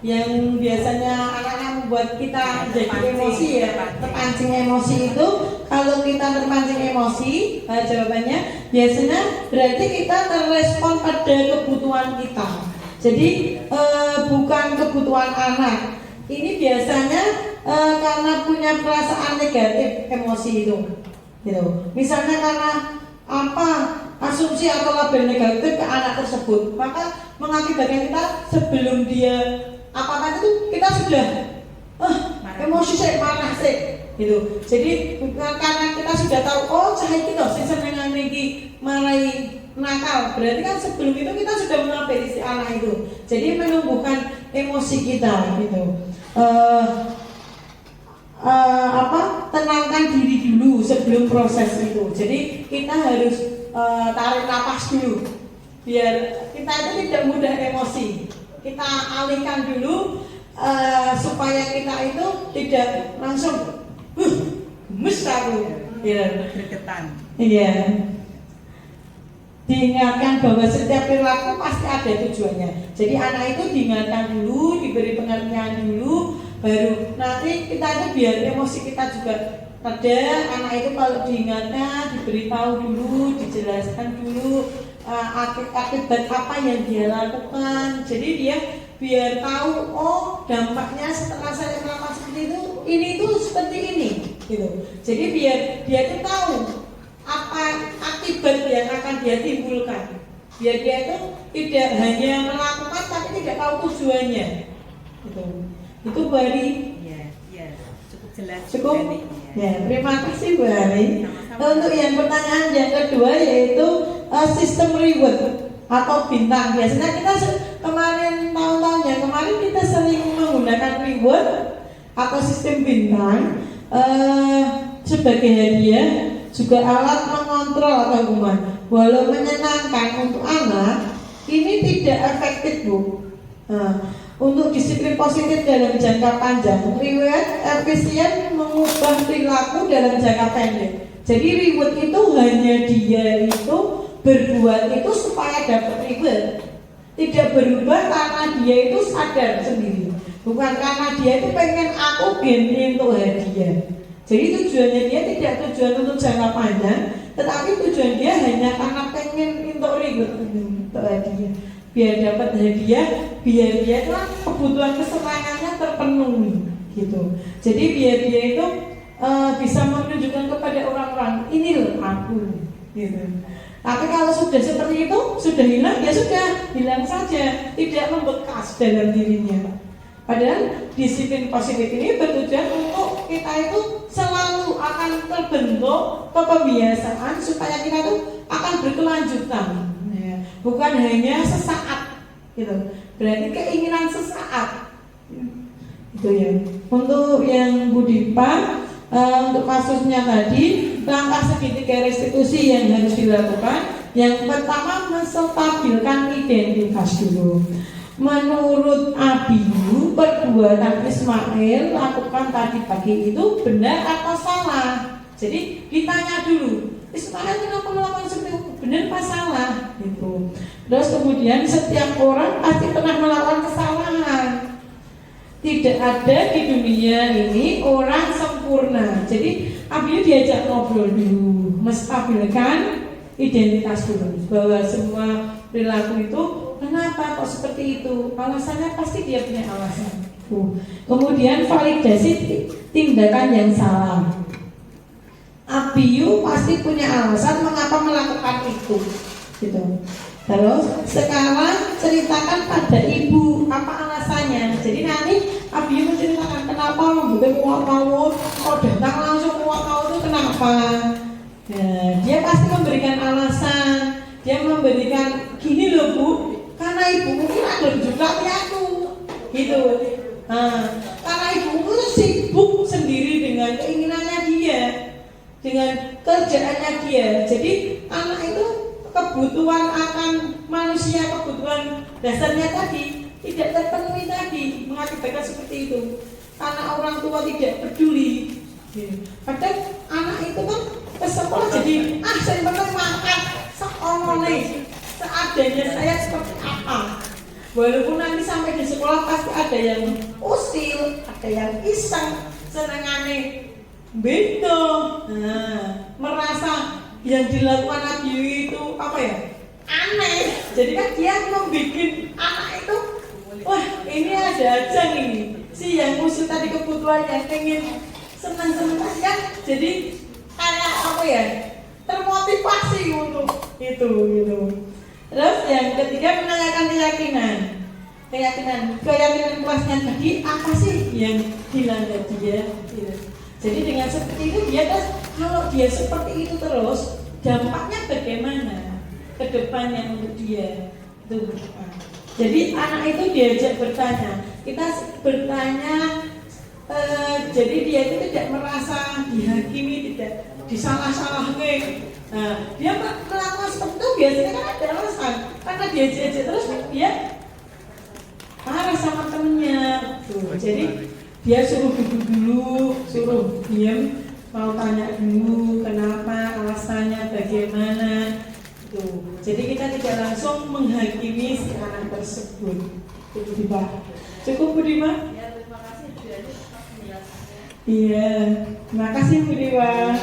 Speaker 2: yang biasanya anak-anak membuat kita jadi emosi ya, terpancing emosi itu. Kalau kita terpancing emosi, jawabannya biasanya berarti kita terrespon pada kebutuhan kita. Jadi bukan kebutuhan anak. Ini biasanya karena punya perasaan negatif emosi itu, gitu. Misalnya karena asumsi atau label negatif ke anak tersebut, maka mengakibatkan kita sebelum dia apa-apa itu kita sudah emosi saya marah sih, gitu. Jadi bukan karena kita sudah tahu cahaya kita seneng iki marai nakal, berarti kan sebelum itu kita sudah mengabaikan si anak itu. Jadi menumbuhkan emosi kita, gitu. Tenangkan diri dulu sebelum proses itu. Jadi kita harus tarik napas dulu, biar kita itu tidak mudah emosi. Kita alihkan dulu supaya kita itu tidak langsung gemes aku.
Speaker 5: Gregetan.
Speaker 2: Iya. Diingatkan bahwa setiap perilaku pasti ada tujuannya. Jadi anak itu diingatkan dulu, diberi pengertian dulu, baru nanti kita itu biar emosi kita juga reda. Anak itu kalau diingatkan, diberitahu dulu, dijelaskan dulu akibat apa yang dia lakukan. Jadi dia biar tahu, oh dampaknya setelah saya melakukan seperti itu, ini tuh seperti ini, gitu. Jadi biar dia tuh tahu apa akibat yang akan dia timbulkan. Biar dia itu tidak hanya melakukan tapi tidak tahu tujuannya. Gitu. Itu Bu Ari.
Speaker 5: Iya, cukup jelas.
Speaker 2: Cukup?
Speaker 5: juga nih,
Speaker 2: Ya, terima kasih Bu Ari.
Speaker 5: Sama-sama.
Speaker 2: Untuk yang pertanyaan yang kedua yaitu sistem reward atau bintang. Biasanya kita kemarin tahun-tahun yang kemarin kita sering menggunakan reward atau sistem bintang sebagai hadiah, juga alat mengontrol atau hukuman. Walau menyenangkan untuk anak, ini tidak efektif Bu. Untuk disiplin positif dalam jangka panjang, reward efisien mengubah perilaku dalam jangka pendek. Jadi reward itu hanya dia itu berbuat itu supaya dapat reward, tidak berubah karena dia itu sadar sendiri, bukan karena dia itu pengen aku gini untuk hadiah. Jadi tujuannya dia tidak tujuan untuk jangka panjang, tetapi tujuan dia hanya karena pengen untuk reward, untuk hadiah, biar dapat hadiah, biar dia itu kebutuhan kesenangannya terpenuhi, gitu. Jadi biar dia itu bisa menunjukkan kepada orang-orang, ini loh aku, gitu. Tapi kalau sudah seperti itu, sudah hilang, ya sudah hilang saja, tidak membekas dalam dirinya. Padahal disiplin positif ini bertujuan untuk kita itu selalu akan terbentuk kebiasaan supaya kita itu akan berkelanjutan, ya. Bukan hanya sesaat, gitu. Berarti keinginan sesaat, itu ya. Untuk yang Bu Dipa, untuk kasusnya tadi, langkah segitiga restitusi yang harus dilakukan. Yang pertama, menstabilkan identitas dulu. Menurut Abiyu, perbuatan Ismail lakukan tadi pagi itu benar atau salah? Jadi ditanya dulu, Ismail kenapa melakukan seperti itu? Benar apa salah? Gitu. Terus kemudian setiap orang pasti pernah melakukan kesalahan. Tidak ada di dunia ini orang sempurna. Jadi Abiyu diajak ngobrol dulu, menstabilkan identitas dulu, bahwa semua perilaku itu kenapa kok seperti itu, alasannya pasti dia punya alasan. Kemudian validasi tindakan yang salah. Abiyu pasti punya alasan mengapa melakukan itu, gitu. Terus sekarang ceritakan pada ibu apa alasannya. Jadi nanti Abiyu menceritakan kenapa membuat muak kau, kok datang langsung muak kau itu kenapa. Nah, dia pasti memberikan alasan. Dia memberikan gini loh Bu, karena ibu mungkin ada juga aku, gitu. Nah, karena ibu itu sibuk sendiri dengan keinginannya dia, dengan kerjaannya dia. Jadi anak itu kebutuhan akan manusia, kebutuhan dasarnya tadi tidak terpenuhi tadi, mengakibatkan seperti itu. Karena orang tua tidak peduli. Padahal anak itu kan ke sekolah jadi saya penting makan sekolahnya seadanya saya seperti apa. Walaupun nanti sampai di sekolah pasti ada yang usil, ada yang iseng, senengane beda. Nah, merasa yang dilakukan Abiyu itu apa ya? Aneh. Jadi kan dia membuat anak itu, wah ini ada aja nih. Si yang usil tadi kebutuhan yang pengen senang-senang kan, jadi kayak apa ya? Termotivasi untuk itu, gitu. Terus yang ketiga menanyakan keyakinan kelasnya tadi apa sih yang dilanggar dia, gitu. Jadi dengan seperti itu dia terus, kalau dia seperti itu terus dampaknya bagaimana ke depannya untuk dia itu. Jadi anak itu diajak bertanya, kita bertanya jadi dia itu tidak merasa dihakimi, tidak disalah-salahkan. Nah, dia melakukan seperti itu biasanya kan ada alasan, karena dia jejak terus dia marah sama temennya. Tuh, jadi dia suruh duduk dulu, suruh diam, mau tanya dulu kenapa, alasannya bagaimana. Tuh, jadi kita tidak langsung menghakimi si anak tersebut. Itu Budiman. Cukup Budiman?
Speaker 6: Ya, terima kasih Bu Dani atas penjelasannya.
Speaker 2: Iya, terima kasih Budiman.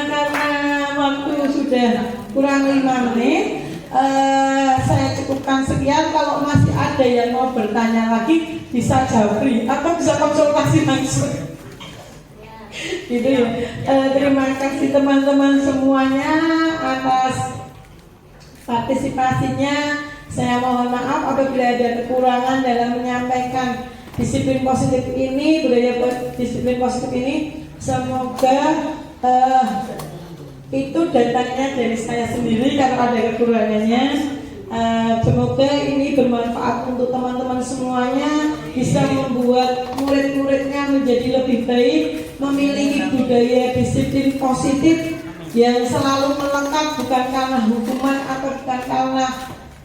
Speaker 2: Karena waktu sudah kurang 5 menit, saya cukupkan sekian. Kalau masih ada yang mau bertanya lagi, bisa japri atau bisa konsultasi langsung. Gitu ya. Terima kasih teman-teman semuanya atas partisipasinya. Saya mohon maaf apabila ada kekurangan dalam menyampaikan disiplin positif ini, budaya disiplin positif ini. Semoga itu datangnya dari saya sendiri karena ada kekurangannya. Semoga ini bermanfaat untuk teman-teman semuanya, bisa membuat murid-muridnya menjadi lebih baik, memiliki budaya disiplin positif yang selalu melekat, bukan karena hukuman atau bukan karena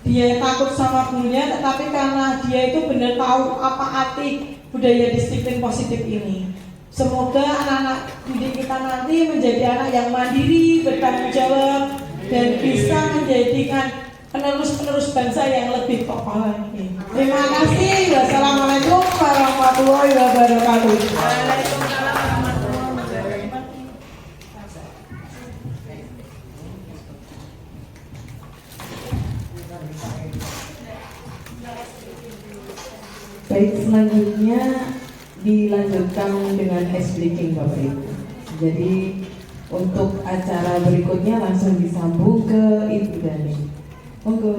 Speaker 2: dia takut sama gurunya, tetapi karena dia itu benar tahu apa arti budaya disiplin positif ini. Semoga anak-anak didik kita nanti menjadi anak yang mandiri, bertanggung jawab, dan bisa menjadikan penerus-penerus bangsa yang lebih kokoh lagi. Terima kasih. Wassalamualaikum warahmatullahi wabarakatuh.
Speaker 5: Waalaikumsalam warahmatullahi wabarakatuh.
Speaker 1: Baik, selanjutnya dilanjutkan dengan ice breaking Bapak Ibu. Jadi untuk acara berikutnya langsung disambung ke Ibu Dani. Monggo.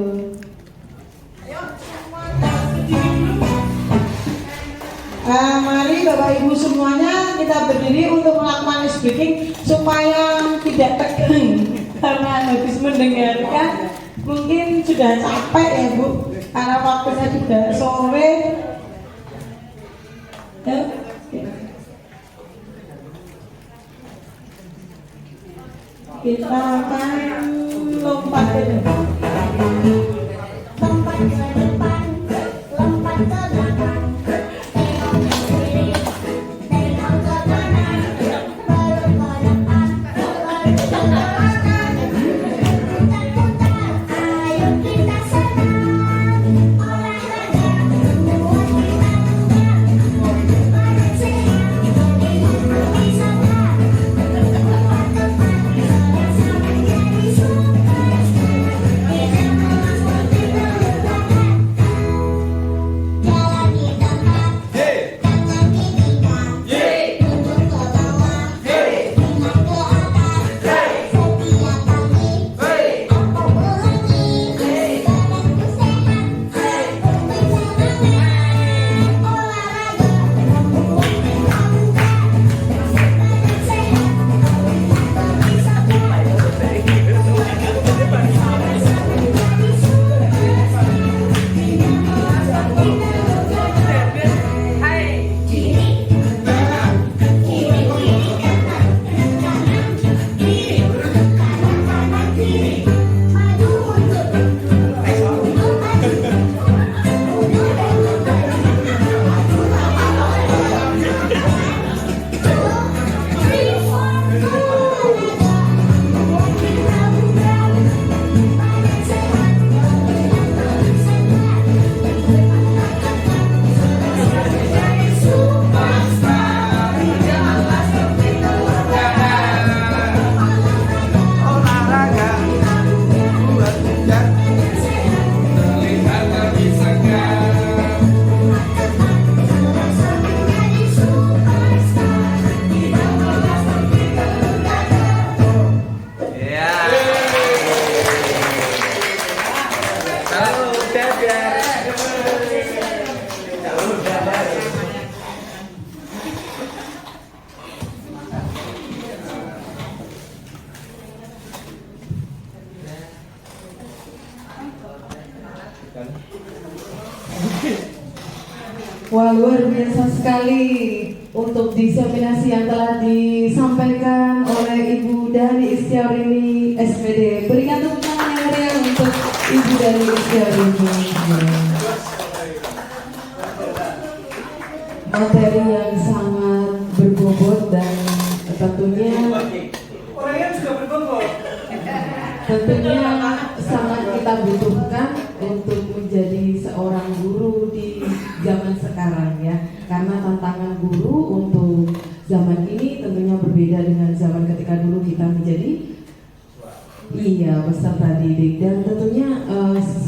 Speaker 2: Mari Bapak Ibu semuanya kita berdiri untuk melakukan ice breaking supaya tidak tegang karena habis mendengarkan mungkin sudah capek ya Bu, karena waktunya juga sore. Kita akan lompat ke depan.
Speaker 7: Lompat ke depan, lompat ke belakang, tengok ke kiri, tengok ke kanan, baru ke depan, baru ke belakang, putar-putar, ayo kita senang, olahraga, buat kita muda, badan sehat, hidup lebih sabar, lompat-lompat, sama jadi superstar, kita melangkah di belakang. Jalan di tempat, tangan di pinggang, duduk ke bawah, pindah ke atas, setiap pagi, aku ulangi, badanku sehat, lebih semangat, olahraga, membuat kita muda, badan sehat, lebih sabar,
Speaker 1: Wah, luar biasa sekali untuk diseminasi yang telah disampaikan oleh Ibu Dani Istiarini SPD. Berikan tepuk tangan yang meriah untuk Ibu Dani Istiarini. Materi yang sangat berbobot dan tentunya sangat kita butuhkan untuk menjadi seorang guru di zaman sekarang ya, karena tantangan guru untuk zaman ini tentunya berbeda dengan zaman ketika dulu kita menjadi peserta didik. Dan tentunya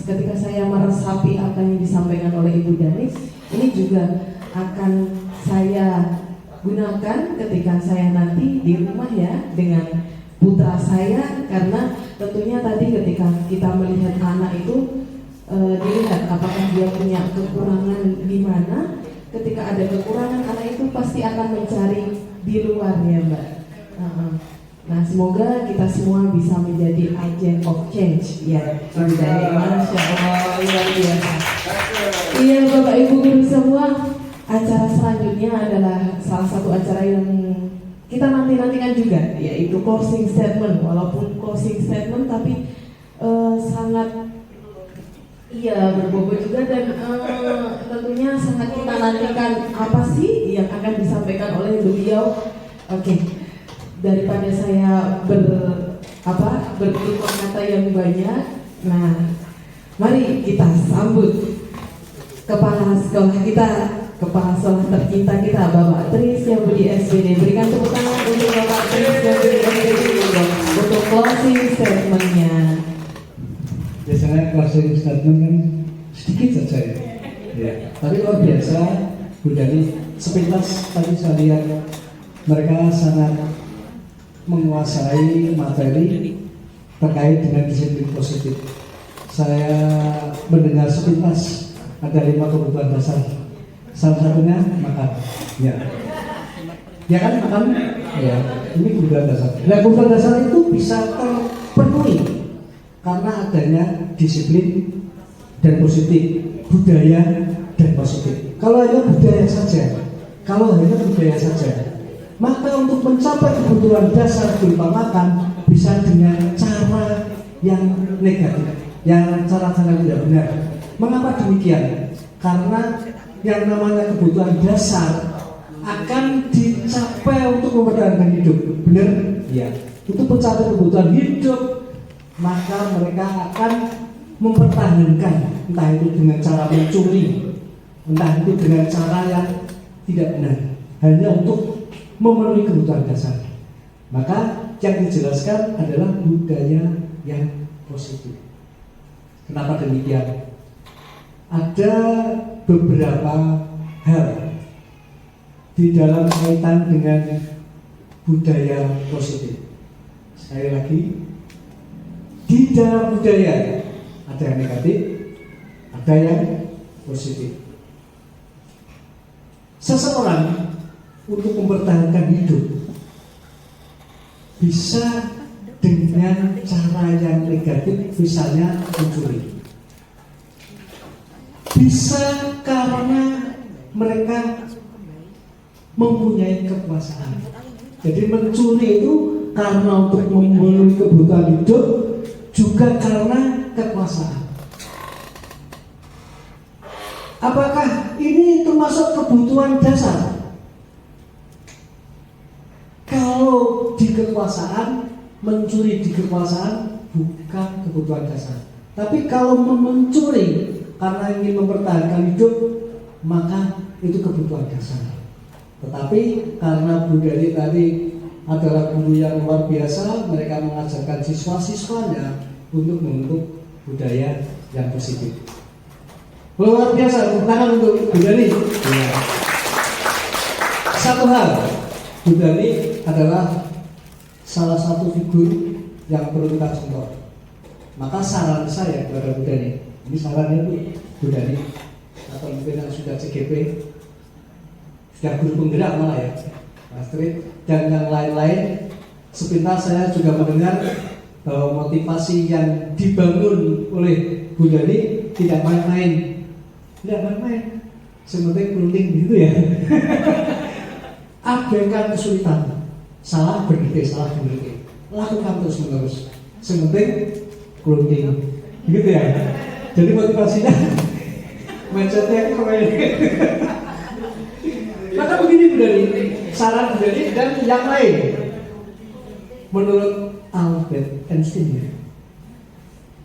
Speaker 1: ketika saya meresapi apa yang disampaikan oleh Ibu Danis, ini juga akan saya gunakan ketika saya nanti di rumah ya dengan putra saya, karena tentunya tadi ketika kita melihat anak itu dilihat apakah dia punya kekurangan di mana. Ketika ada kekurangan, anak itu pasti akan mencari di luar ya Mbak. Nah, semoga kita semua bisa menjadi agent of change ya. Masya Allah, luar biasa. Iya Bapak Ibu guru semua, acara selanjutnya adalah salah satu acara yang kita nantikan juga, yaitu closing statement. Walaupun closing statement tapi sangat berbobot juga, dan tentunya sangat kita nantikan apa sih yang akan disampaikan oleh beliau. Oke, daripada saya bertutur kata yang banyak, nah mari kita sambut kepala sekolah kita, kepala sekolah tercinta kita, Bapak Trisya Budi SPD. Berikan tepuk tangan untuk Bapak Trisya Budi SPD untuk closing statementnya.
Speaker 8: Biasanya closing statement kan sedikit saja ya. Tapi luar biasa Bu Dani, sepintas tadi saya lihat mereka sangat menguasai materi terkait dengan disiplin positif. Saya mendengar sepintas ada 5 kebutuhan dasar. Salah satunya makan. Ya kan, makan? Ya, ini kebutuhan dasar. Nah, kebutuhan dasar itu bisa terpenuhi karena adanya disiplin dan positif, budaya dan positif. Kalau hanya budaya saja, maka untuk mencapai kebutuhan dasar berupa makan bisa dengan cara yang negatif, yang cara-cara tidak benar. Mengapa demikian? Karena yang namanya kebutuhan dasar akan dicapai untuk mempertahankan hidup, benar? Ya. Untuk mencapai kebutuhan hidup, maka mereka akan mempertahankan, entah itu dengan cara mencuri, entah itu dengan cara yang tidak benar, hanya untuk memenuhi kebutuhan dasar. Maka yang dijelaskan adalah budaya yang positif. Kenapa demikian? Ada beberapa hal di dalam kaitan dengan budaya positif. Sekali lagi, di dalam budaya ada yang negatif, ada yang positif. Seseorang untuk mempertahankan hidup bisa dengan cara yang negatif, misalnya mencuri. Bisa karena mereka mempunyai kekuasaan. Jadi mencuri itu karena untuk memenuhi kebutuhan hidup, juga karena kekuasaan. Apakah ini termasuk kebutuhan dasar? Kalau di kekuasaan, mencuri di kekuasaan bukan kebutuhan dasar. Tapi kalau mencuri karena ingin mempertahankan hidup, maka itu kebutuhan dasar. Tetapi karena Bu Dani tadi adalah guru yang luar biasa, mereka mengajarkan siswa-siswanya untuk membentuk budaya yang positif. Luar biasa, tepuk tangan untuk Bu Dani. Ya. Satu hal, Bu Dani adalah salah satu figur yang perlu kita contoh. Maka saran saya kepada Bu Dani, ini sarannya Bu Dani, atau mungkin yang sudah CGP, sudah guru penggerak malah ya, Astrid dan yang lain-lain. Sepintas saya juga mendengar motivasi yang dibangun oleh Bu Dani tidak main-main. Tidak main-main. Sementing clothing gitu ya. Abaikan kesulitan. Salah berhenti. Lakukan terus-menerus. Sementing clothing. Gitu ya. Jadi motivasinya mindsetnya kemarin. Maka begini Bu Dani, saran Bu Dani dan yang lain. Menurut Albert Einstein ya.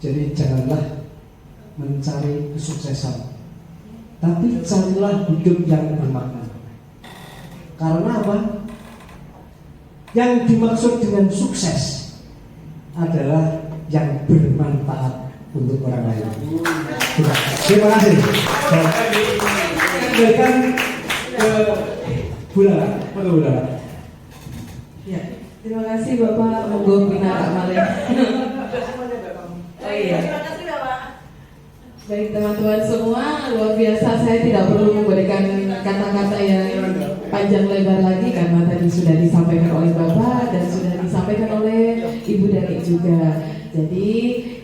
Speaker 8: Jadi janganlah mencari kesuksesan, tapi carilah hidup yang bermakna. Karena apa? Yang dimaksud dengan sukses adalah yang bermanfaat untuk orang lain. Terima kasih. Kembalikan ke Bulan.
Speaker 1: Ya, terima kasih Bapak. Monggo Bina Malik. Oh iya.
Speaker 5: Terima kasih Bapak.
Speaker 1: Baik teman-teman semua, luar biasa. Saya tidak perlu memberikan kata-kata yang panjang lebar lagi karena tadi sudah disampaikan oleh Bapak dan sudah disampaikan oleh Ibu Dani juga. Jadi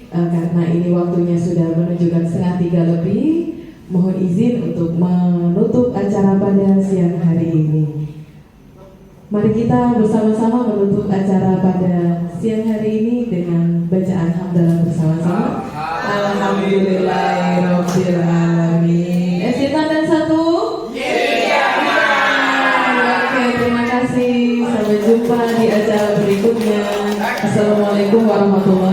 Speaker 1: karena ini waktunya sudah menunjukkan 2:30 lebih, mohon izin untuk menutup acara pada siang hari ini. Mari kita bersama-sama menutup acara pada siang hari ini dengan bacaan hamdalah bersama-sama. Alhamdulillahirabbil alamin. Esitan dan satu. Oke, terima kasih. Sampai jumpa di acara berikutnya. Assalamualaikum warahmatullahi wabarakatuh.